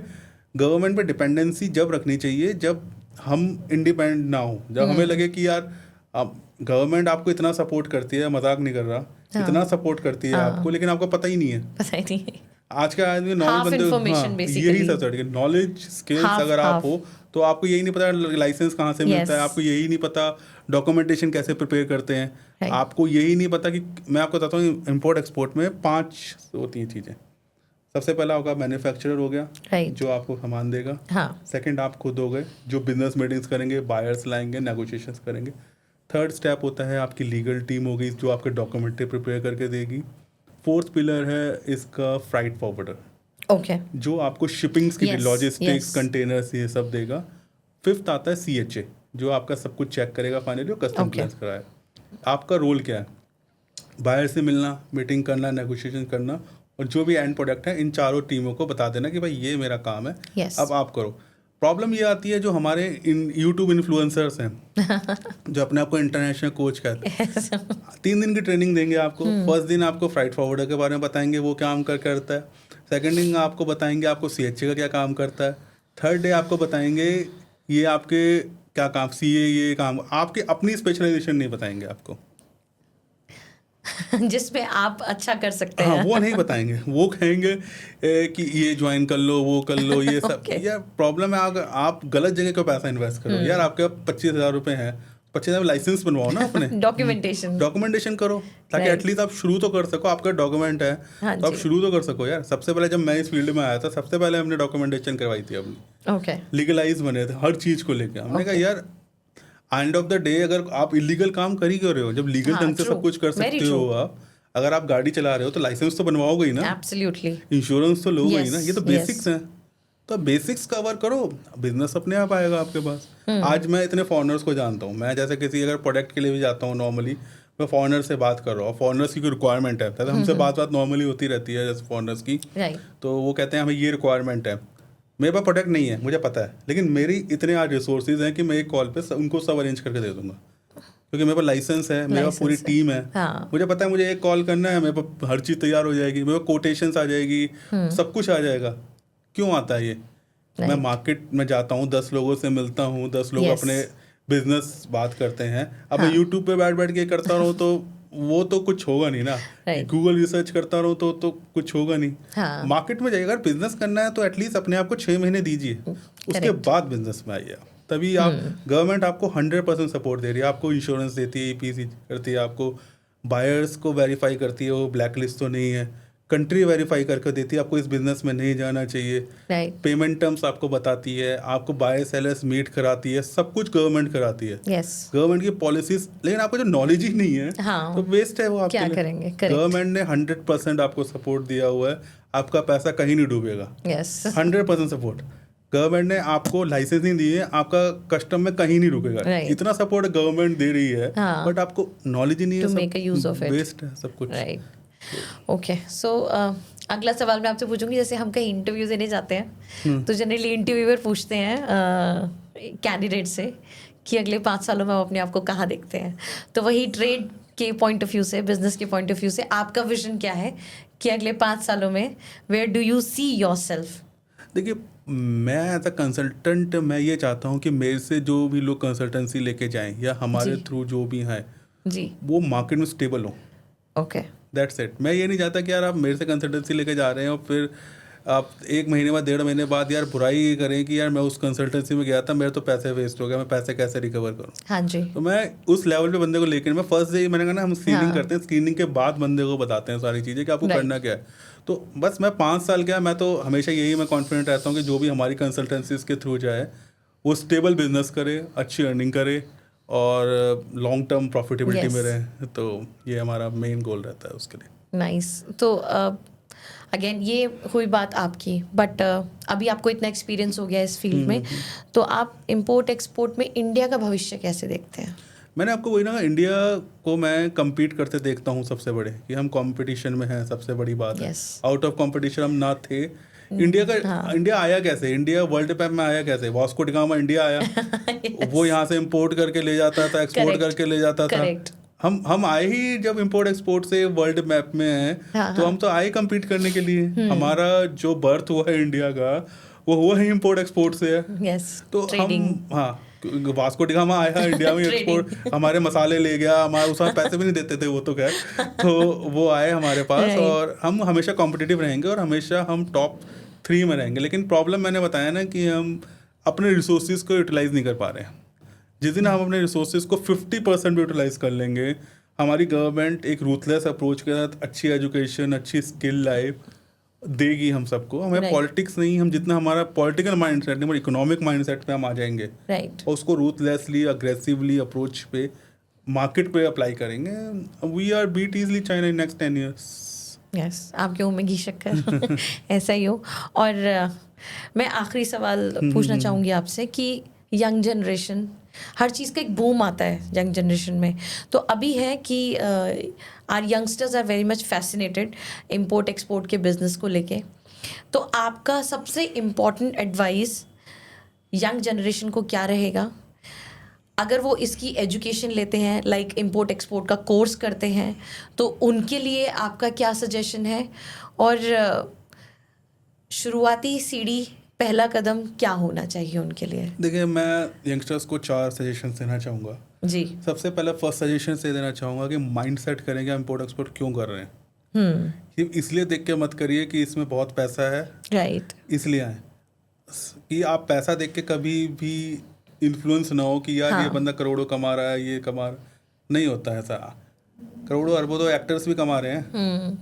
गवर्नमेंट पे डिपेंडेंसी जब रखनी चाहिए जब हम इंडिपेंडेंट ना हो, जब हमें लगे कि यार गवर्नमेंट आपको इतना सपोर्ट करती है, मजाक नहीं कर रहा, इतना सपोर्ट करती है आपको, लेकिन आपको पता ही नहीं है। आज का आदमी नॉर्मल बंदे यही सब नॉलेज स्किल्स अगर आप हो तो आपको यही नहीं पता लाइसेंस कहाँ से मिलता है, आपको यही नहीं पता डॉक्यूमेंटेशन कैसे प्रिपेयर करते हैं, आपको यही नहीं पता कि मैं आपको बताता हूँ इम्पोर्ट एक्सपोर्ट में 5 होती हैं चीज़ें। सबसे पहला होगा मैन्युफैक्चरर हो गया, जो आपको सामान देगा। सेकंड आप खुद हो गए जो बिजनेस मीटिंग्स करेंगे, बायर्स लाएंगे, नेगोशिएशंस करेंगे। थर्ड स्टेप होता है आपकी लीगल टीम होगी जो आपके डॉक्यूमेंट्री प्रिपेयर करके देगी। फोर्थ पिलर है इसका फ्राइट फॉरवर्डर, जो आपको शिपिंग्स की लॉजिस्टिक्स, कंटेनर्स ये सब देगा। फिफ्थ आता है CHA, जो आपका सब कुछ चेक करेगा फाइनली, कस्टम क्लियरेंस कराए। आपका रोल क्या है? बायर से मिलना, मीटिंग करना, नेगोशिएशन करना, और जो भी एंड प्रोडक्ट है इन चारों टीमों को बता देना कि भाई ये मेरा काम है, अब आप करो। प्रॉब्लम ये आती है जो हमारे यूट्यूब इन्फ्लुएंसर्स हैं जो अपने आप को इंटरनेशनल कोच कहते हैं। 3 दिन की ट्रेनिंग देंगे आपको। फर्स्ट दिन आपको फ्राइट फॉरवर्डर के बारे में बताएंगे वो क्या काम करता है। सेकंड दिन आपको बताएंगे आपको CHA का क्या काम करता है। थर्ड डे आपको बताएंगे ये आपके क्या काम, CA ये काम, आपके अपनी स्पेशलाइजेशन नहीं बताएंगे आपको जिसमें आप अच्छा कर सकते हैं। वो नहीं बताएंगे, वो कहेंगे कि ये ज्वाइन कर लो, वो कर लो, ये सब। यार प्रॉब्लम है अगर आप गलत जगह को पैसा इन्वेस्ट करो। यार आपके 25,000 रुपये हैं, 25,000 लाइसेंस बनवाओ ना अपने डॉक्यूमेंटेशन करो, ताकि एटलीस्ट आप शुरू तो कर सको। आपका डॉक्यूमेंट है तो आप शुरू तो कर सको। यार सबसे पहले जब मैं इस फील्ड में आया था, सबसे पहले हमने डॉक्यूमेंटेशन करवाई थी अपनी, लीगलाइज बने थे हर चीज़ को लेकर। हमने कहा यार एंड ऑफ द डे अगर आप इलीगल काम कर ही क्यों रहे हो, जब लीगल ढंग से सब कुछ कर सकते हो आप। अगर आप गाड़ी चला रहे हो तो लाइसेंस तो बनवाओगे ही ना, एब्सोल्युटली, इंश्योरेंस तो लोगे ही ना। ये तो बेसिक्स हैं, तो बेसिक्स कवर करो, बिजनेस अपने आप आएगा आपके पास। आज मैं इतने फॉरेनर्स को जानता हूँ, मैं जैसे किसी अगर प्रोडक्ट के लिए भी जाता हूँ, नॉर्मली मैं फॉरेनर से बात कर रहा हूँ, फॉरेनर्स की कोई रिक्वायरमेंट है, हमसे बात नॉर्मली होती रहती है जैसे फॉरेनर्स की, तो वो कहते हैं हमें ये रिक्वायरमेंट है, मेरे पास प्रोडक्ट नहीं है मुझे पता है, लेकिन मेरी इतने आज रिसोर्सेज हैं कि मैं एक कॉल पे उनको सब अरेंज करके दे दूंगा, क्योंकि मेरे पास लाइसेंस है, मेरे पास पूरी टीम है। मुझे पता है मुझे एक कॉल करना है, मेरे पास हर चीज़ तैयार हो जाएगी, मेरे पास कोटेशंस आ जाएगी, सब कुछ आ जाएगा। क्यों आता है ये? मैं मार्केट में जाता हूँ, 10 लोगों से मिलता हूँ, 10 लोग अपने बिजनेस बात करते हैं। अब मैं यूट्यूब पे बैठ के करता रहूँ तो वो तो कुछ होगा नहीं ना, गूगल रिसर्च करता रहूँ तो कुछ होगा नहीं। मार्केट में जाइए, अगर बिजनेस करना है तो एटलीस्ट अपने आप को 6 महीने दीजिए, उसके बाद बिजनेस में आइए। तभी आप गवर्नमेंट आपको 100% सपोर्ट दे रही है, आपको इंश्योरेंस देती है, EPC करती है, आपको बायर्स को वेरीफाई करती है, वो ब्लैक लिस्ट तो नहीं है, कंट्री वेरीफाई करके देती है, आपको इस बिजनेस में नहीं जाना चाहिए, पेमेंट टर्म्स आपको बताती है, आपको बायर सेलर्स मीट कराती है, सब कुछ गवर्नमेंट कराती है, गवर्नमेंट की पॉलिसीज। लेकिन आपको जो नॉलेज ही नहीं है तो वेस्ट है वो, आप क्या करेंगे? गवर्नमेंट ने 100% आपको सपोर्ट दिया हुआ है, आपका पैसा कहीं नहीं डूबेगा, 100% सपोर्ट। गवर्नमेंट ने आपको लाइसेंस नहीं दी है, आपका कस्टम में कहीं नहीं रुकेगा। Right. इतना सपोर्ट गवर्नमेंट दे रही है, हाँ। बट आपको नॉलेज ही नहीं है, To make a use of it. Waste है सब कुछ। राइट। ओके, सो अगला सवाल मैं आपसे पूछूंगी, जैसे हम कहीं इंटरव्यू देने जाते हैं तो जनरली इंटरव्यूअर पूछते हैं कैंडिडेट से कि अगले 5 सालों में आप अपने आप को कहाँ देखते हैं। तो वही ट्रेड के पॉइंट ऑफ व्यू से, बिजनेस के पॉइंट ऑफ व्यू से आपका विजन क्या है कि अगले 5 सालों में where do you see yourself? देखिए, मैं एज अ कंसल्टेंट मैं ये चाहता हूँ कि मेरे से जो भी लोग कंसल्टेंसी लेके जाएं या हमारे जी। थ्रू जो भी हैं जी। वो मार्केट में स्टेबल हो। ओके। That's it. मैं ये नहीं चाहता कि यार आप मेरे से कंसल्टेंसी लेके जा रहे हैं और फिर आप 1 महीने बाद 1.5 महीने बाद यार बुराई करें कि यार मैं उस कंसल्टेंसी में गया था, मेरे तो पैसे वेस्ट हो गया, मैं पैसे कैसे रिकवर करूँ। हाँ जी। तो मैं उस लेवल पे बंदे को लेकर, मैं फर्स्ट डे मैंने कहा ना हम स्क्रीनिंग हाँ। करते हैं, स्क्रीनिंग के बाद बंदे को बताते हैं सारी चीज़ें कि आपको Right. करना क्या है। तो बस मैं 5 साल गया, मैं तो हमेशा यही मैं कॉन्फिडेंट रहता हूँ कि जो भी हमारी कंसल्टेंसीज के थ्रू जाए वो स्टेबल बिजनेस करे, अच्छी अर्निंग करे और लॉन्ग टर्म प्रॉफिटेबिलिटी Yes. में रहे। तो ये हमारा मेन गोल रहता है उसके लिए। नाइस। तो अगेन ये हुई बात आपकी, बट अभी आपको इतना एक्सपीरियंस हो गया इस फील्ड में, तो आप इंपोर्ट एक्सपोर्ट में इंडिया का भविष्य कैसे देखते हैं? मैंने आपको वही ना, इंडिया को मैं compete करते देखता हूँ सबसे बड़े, कि हम कंपटीशन में हैं, सबसे बड़ी बात है। Yes. आउट ऑफ कंपटीशन हम ना थे। इंडिया का इंडिया आया कैसे? इंडिया वर्ल्ड मैप में आया कैसे? वास्को डिगामा इंडिया आया। वो यहाँ से इंपोर्ट करके ले जाता था, एक्सपोर्ट Correct. करके ले जाता था। Correct. हम आए ही जब इंपोर्ट एक्सपोर्ट से वर्ल्ड मैप में हैं, हाँ, तो हम तो आए compete करने के लिए। हमारा जो बर्थ हुआ है इंडिया का, वो हुआ है इंपोर्ट एक्सपोर्ट से है। यस। तो ट्रेडिंग। हम, हाँ, वास्को डिगामा आया इंडिया में एक्सपोर्ट, हमारे मसाले ले गया, हमारे उसमें पैसे भी नहीं देते थे वो तो खैर, तो वो आए हमारे पास। Right. और हम हमेशा कॉम्पिटिटिव रहेंगे और हमेशा हम टॉप 3 में रहेंगे। लेकिन प्रॉब्लम मैंने बताया ना कि हम अपने रिसोर्सेज को यूटिलाइज नहीं कर पा रहे हैं। जिस दिन हम अपने रिसोर्सेज को 50% भी यूटिलाइज कर लेंगे, हमारी गवर्नमेंट एक रूथलेस अप्रोच के साथ अच्छी एजुकेशन, अच्छी स्किल लाइफ देगी हम सबको। हमें Right. पॉलिटिक्स नहीं, हम जितना हमारा पॉलिटिकल माइंडसेट नहीं, इकोनॉमिक माइंडसेट पे हम आ जाएंगे राइट। और उसको रूथलेसली, अग्रेसिवली अप्रोच पे मार्केट पे अप्लाई करेंगे। We are beat easily China in next 10 years। Yes, आपके मुंह में घी शक्कर ऐसा ही हो। और मैं आखिरी सवाल पूछना चाहूँगी आपसे कि यंग जनरेशन, हर चीज़ का एक बूम आता है यंग जनरेशन में, तो अभी है कि our youngsters are very much fascinated import export के बिजनेस को लेके, तो आपका सबसे इम्पोर्टेंट एडवाइस यंग जनरेशन को क्या रहेगा अगर वो इसकी एजुकेशन लेते हैं, लाइक इंपोर्ट एक्सपोर्ट का कोर्स करते हैं, तो उनके लिए आपका क्या सजेशन है? और शुरुआती सीढ़ी, पहला कदम क्या होना चाहिए उनके लिए? देखिए, मैं यंगस्टर्स को 4 सजेशन देना चाहूँगा जी। सबसे पहला फर्स्ट सजेशन से देना चाहूँगा कि माइंड सेट करें कि हम इम्पोर्ट एक्सपोर्ट क्यों कर रहे हैं। ये इसलिए देख के मत करिए कि इसमें बहुत पैसा है, राइट। इसलिए आए कि आप पैसा देख के कभी भी इन्फ्लुएंस ना हो कि यार ये बंदा करोड़ों कमा रहा है, ये कमा रहा, नहीं होता है ऐसा। करोड़ों अरबों तो एक्टर्स भी कमा रहे हैं।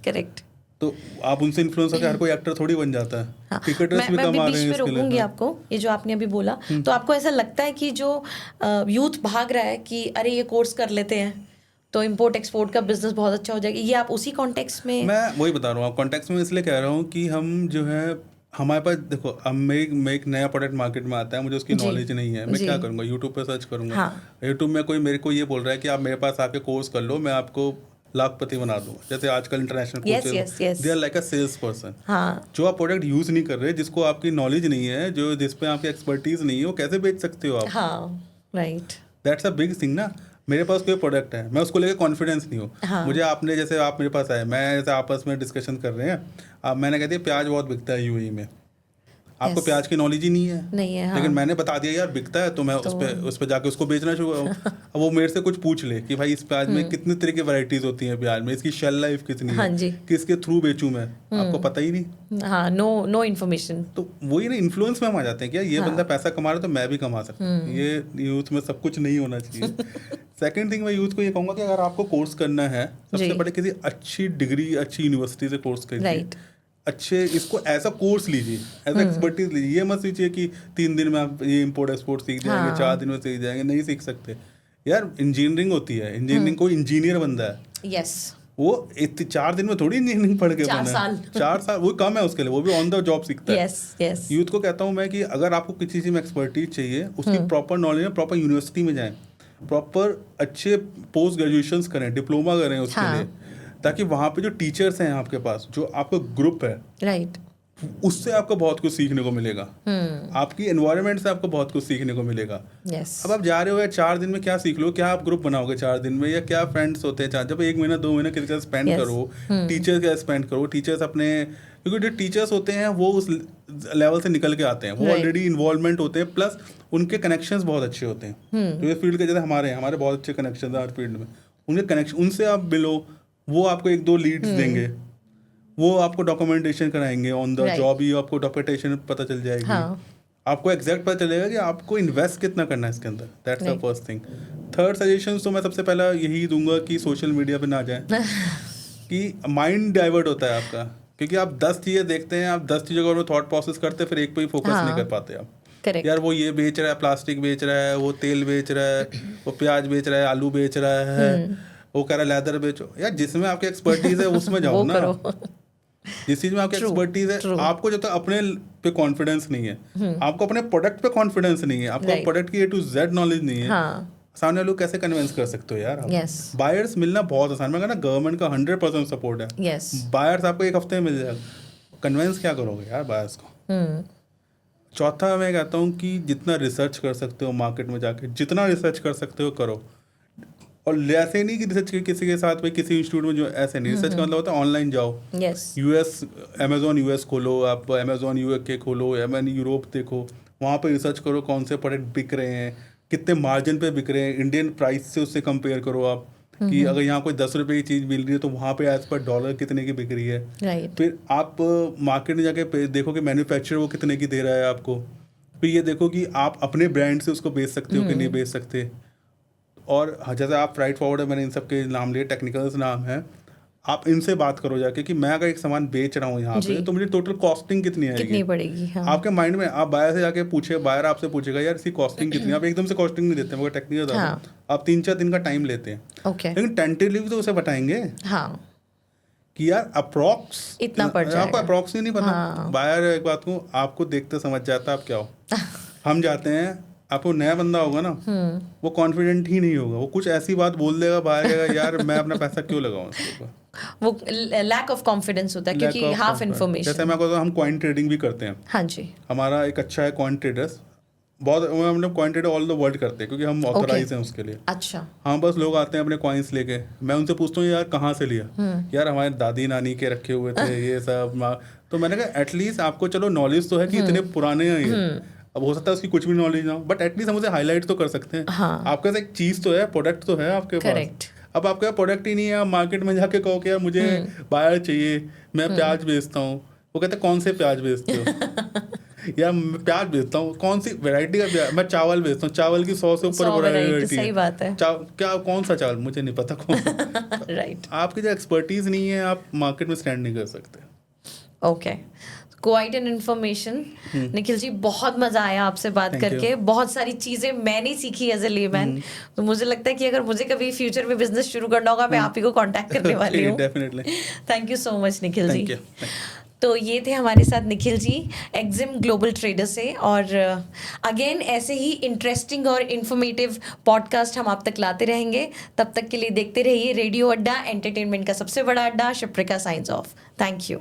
करेक्ट। तो आप उनसे इन्फ्लुएंस होकर हर कोई एक्टर थोड़ी बन जाता है। हाँ, क्रिकेटर्स भी मैं कमा बीच रहे हैं में इसके लिए। रोकूंगी आपको, ये जो आपने अभी बोला, तो आपको ऐसा लगता है कि जो यूथ भाग रहा है कि अरे ये कोर्स कर लेते हैं तो इंपोर्ट एक्सपोर्ट का बिजनेस बहुत अच्छा हो जाएगा, ये आप उसी कॉन्टेक्स्ट में? मैं वही बता रहा हूँ, कॉन्टेक्स्ट में इसलिए कह रहा हूँ कि हम जो है, हमारे पास देखो, अब मैं एक नया प्रोडक्ट मार्केट में आता है, मुझे उसकी नॉलेज नहीं है, मैं क्या करूँगा? यूट्यूब पे सर्च करूँगा। हाँ। यूट्यूब में कोई मेरे को ये बोल रहा है कि आप मेरे पास आके कोर्स कर लो, मैं आपको लाखपति बना दूंगा। जैसे आजकल international courses, they are like a sales person. हाँ। जो आप प्रोडक्ट यूज़ नहीं कर रहे, जिसको आपकी नॉलेज नहीं है, जो जिस पे आपकी एक्सपर्टीज नहीं है, वो कैसे बेच सकते हो आप? हाँ, right. That's a big thing ना। मेरे पास कोई प्रोडक्ट है, मैं उसको लेके कॉन्फिडेंस नहीं हूँ। हाँ। मुझे आपने, जैसे आप मेरे पास आए, मैं जैसे आपस में डिस्कशन कर रहे हैं, अब मैंने कह दिया प्याज बहुत बिकता है यूएई में, आपको प्याज की नॉलेज ही नहीं है। नहीं है। हाँ। लेकिन मैंने बता दिया यार बिकता है, तो मैं उस पे जाके उसको बेचना शुरू करूँ। अब वो मेरे से कुछ पूछ ले कि भाई इस प्याज में कितने तरह की वैरायटीज होती हैं प्याज में, इसकी शेल लाइफ कितनी हाँ है, जी। किसके थ्रू बेचूं मैं, आपको पता ही नहीं। हाँ, नो इन्फॉर्मेशन। तो वही ना, इन्फ्लुएंस में हम आ जाते हैं कि ये बंदा पैसा कमा रहा है तो मैं भी कमा सकता हूँ। ये यूथ में सब कुछ नहीं होना चाहिए। सेकंड थिंग, मैं यूथ को ये कहूँगा कि अगर आपको कोर्स करना है, सबसे बड़े किसी अच्छी डिग्री, अच्छी यूनिवर्सिटी से कोर्स करिए। अच्छे इसको ऐसा कोर्स लीजिए, ऐसा एक्सपर्टीज लीजिए। ये मत सोचिए कि 3 दिन में आप ये इंपोर्ट एक्सपोर्ट सीख जाएंगे, 4 दिन में सीख जाएंगे, नहीं सीख सकते यार। इंजीनियरिंग होती है, इंजीनियरिंग कोई इंजीनियर बंदा है, यस, वो 4 दिन में थोड़ी इंजीनियरिंग पढ़ के 4 बना साल। 4 साल वो कम है उसके लिए, वो भी ऑन द जॉब सीखता है। यस यूथ को कहता हूँ मैं कि अगर आपको किसी चीज़ में एक्सपर्टीज चाहिए, उसकी प्रॉपर नॉलेज है, प्रॉपर यूनिवर्सिटी में जाएं, प्रॉपर अच्छे पोस्ट ग्रेजुएशंस करें, डिप्लोमा करें उसके हाँ। लिए, ताकि वहाँ पे जो टीचर्स हैं आपके पास, जो आपका ग्रुप है, राइट उससे आपको बहुत कुछ सीखने को मिलेगा। आपकी एनवायरनमेंट से आपको बहुत कुछ सीखने को मिलेगा। यस अब आप जा रहे हो यार 4 दिन में क्या सीख लो, क्या आप ग्रुप बनाओगे 4 दिन में, या क्या फ्रेंड्स होते हैं जब 1 महीना 2 महीना किसी के साथ स्पेंड Yes. करो, टीचर्स के साथ स्पेंड करो, टीचर्स अपने, क्योंकि जो टीचर्स होते हैं वो उस लेवल से निकल के आते हैं, वो Right. ऑलरेडी इन्वॉल्वमेंट होते हैं, प्लस उनके कनेक्शंस बहुत अच्छे होते हैं। तो इस फील्ड के जैसे हमारे बहुत अच्छे कनेक्शन है हर फील्ड में, उनके कनेक्शन, उनसे आप मिलो, वो आपको 1-2 लीड्स देंगे, वो आपको डॉक्यूमेंटेशन कराएंगे ऑन द Right. जॉब ही, आपको डॉक्यूमेंटेशन पता चल जाएगी। हाँ। आपको एग्जैक्ट पता चलेगा कि आपको इन्वेस्ट कितना करना है इसके अंदर। That's the Right. First thing. Third suggestion तो मैं सबसे पहला यही दूंगा कि सोशल मीडिया पे ना जाएं, कि माइंड डाइवर्ट होता है आपका, क्योंकि आप 10 चीज़ें देखते हैं, आप 10 चीज़ों का थॉट प्रोसेस करते हैं, फिर एक पे ही फोकस हाँ। नहीं कर पाते आप। करेक्ट यार वो ये बेच रहा है, प्लास्टिक बेच रहा है, वो तेल बेच रहा है, वो प्याज बेच रहा है, आलू बेच रहा है, वो कह रहा है लेदर बेचो। यार जिसमें आपकी एक्सपर्टीज है उसमें जाओ वो ना। करो। जिस चीज में आपकी True, एक्सपर्टीज है, true. आपको जब तक अपने पे कॉन्फिडेंस नहीं है, आपको अपने प्रोडक्ट पे कॉन्फिडेंस नहीं है, आपको Right. प्रोडक्ट की A to Z नॉलेज नहीं है, हाँ सामने लोग कैसे कन्विंस कर सकते हो यार आप? Yes. बायर्स मिलना बहुत आसान, मैं कहना गवर्नमेंट का 100% सपोर्ट है। यस बायर्स आपको 1 हफ्ते में मिल जाएगा, कन्विंस क्या करोगे यार बायर्स को? चौथा मैं कहता हूँ कि जितना रिसर्च कर सकते हो मार्केट में जाके, जितना रिसर्च कर सकते हो करो। और ऐसे नहीं कि रिसर्च किसी के साथ भाई किसी इंस्टीट्यूट में, जो ऐसे नहीं, रिसर्च का मतलब होता है ऑनलाइन जाओ, यस यूएस अमेजोन यूएस खोलो, आप अमेजोन यूके खोलो, यूरोप देखो, वहाँ पे रिसर्च करो कौन से प्रोडक्ट बिक रहे हैं, कितने मार्जिन पे बिक रहे हैं, इंडियन प्राइस से उससे कंपेयर करो आप, कि अगर यहाँ कोई 10 रुपये की चीज़ मिल रही है तो वहाँ पे एज पर डॉलर कितने की बिक रही है। राइट फिर आप मार्केट में जाके देखो कि मैन्युफैक्चरर वो कितने की दे रहा है आपको, फिर ये देखो कि आप अपने ब्रांड से उसको बेच सकते हो कि नहीं बेच सकते। और जैसे आप फ्राइट फॉरवर्ड है, मैंने इन सब के नाम लिए, टेक्निकल्स नाम है, आप इनसे बात करो जाके कि मैं अगर एक सामान बेच रहा हूँ यहाँ पे तो मुझे टोटल कॉस्टिंग कितनी आएगी, कितनी पड़ेगी। हाँ आपके माइंड में आप बायर से जाके पूछे, बायर आपसे पूछेगा यार इसकी कॉस्टिंग कितनी है, आप एकदम से कॉस्टिंग नहीं देते, मगर टेक्निकल हाँ। आप 3-4 दिन का टाइम लेते हैं, ओके लेकिन टेंटेटिवली तो उसे बताएंगे हाँ कि यार अप्रॉक्स इतना पड़ आपको जाएगा। अप्रॉक्स ही नहीं पता। हाँ। बायर एक बात को आपको देखते समझ जाता है आप क्या हो। हम जाते हैं, आपको नया बंदा होगा ना, वो कॉन्फिडेंट ही नहीं होगा, वो कुछ ऐसी बात बोल देगा बाहर जाएगा, यार मैं अपना पैसा क्यों लगाऊं इसके ऊपर। वो लैक ऑफ कॉन्फिडेंस होता है, क्योंकि Lack of half confidence. Information. जैसे मैं कहता हूँ हम कॉइन ट्रेडिंग भी करते हैं, हाँ जी हमारा एक अच्छा है कॉइन ट्रेडर्स, बहुत हम लोग coin trader all the world करते हैं क्योंकि हम ऑथराइज हैं उसके लिए। अच्छा हाँ बस लोग आते हैं अपने कॉइन्स लेके, मैं उनसे पूछता हूँ यार कहाँ से लिया, यार हमारे दादी नानी के रखे हुए थे ये सब। तो मैंने कहा एटलीस्ट आपको चलो नॉलेज तो है कि इतने पुराने हैं ये, अब हो सकता है उसकी कुछ भी नॉलेज ना हो, बट एटलीस्ट हम उसे हाईलाइट तो कर सकते हैं। हाँ। आपके पास एक चीज़ तो है, प्रोडक्ट तो है आपके Correct. पास। अब आपके पास प्रोडक्ट ही नहीं है, आप मार्केट में जाके कहो कि यार मुझे बायर चाहिए, मैं प्याज बेचता हूँ, वो कहते हैं कौन से प्याज बेचते हो यार मैं प्याज बेचता हूँ, कौन सी वैरायटी का प्याज, मैं चावल बेचता हूँ, चावल की 100 से ऊपर 100 वैरायटी variety, सही बात है। क्या कौन सा चावल मुझे नहीं पता कौन सा। राइट आपकी जो एक्सपर्टीज नहीं है आप मार्केट में स्टैंड नहीं कर सकते। Okay quite an information. Nikhil ji बहुत मजा आया आपसे बात Thank करके, बहुत सारी चीजें मैंने सीखी एज ए लेमैन। तो मुझे लगता है कि अगर मुझे कभी फ्यूचर में बिजनेस शुरू करना होगा मैं आप ही को कांटेक्ट करने वाली हूँ। Definitely thank you so much Nikhil ji. Thank you. तो ये थे हमारे साथ Nikhil ji Exim global trader से, और अगेन ऐसे ही इंटरेस्टिंग और इन्फॉर्मेटिव पॉडकास्ट हम आप तक लाते रहेंगे। तब तक के लिए देखते रहिए रेडियो अड्डा, एंटरटेनमेंट का सबसे बड़ा अड्डा। शिप्रिका साइंस ऑफ। Thank you.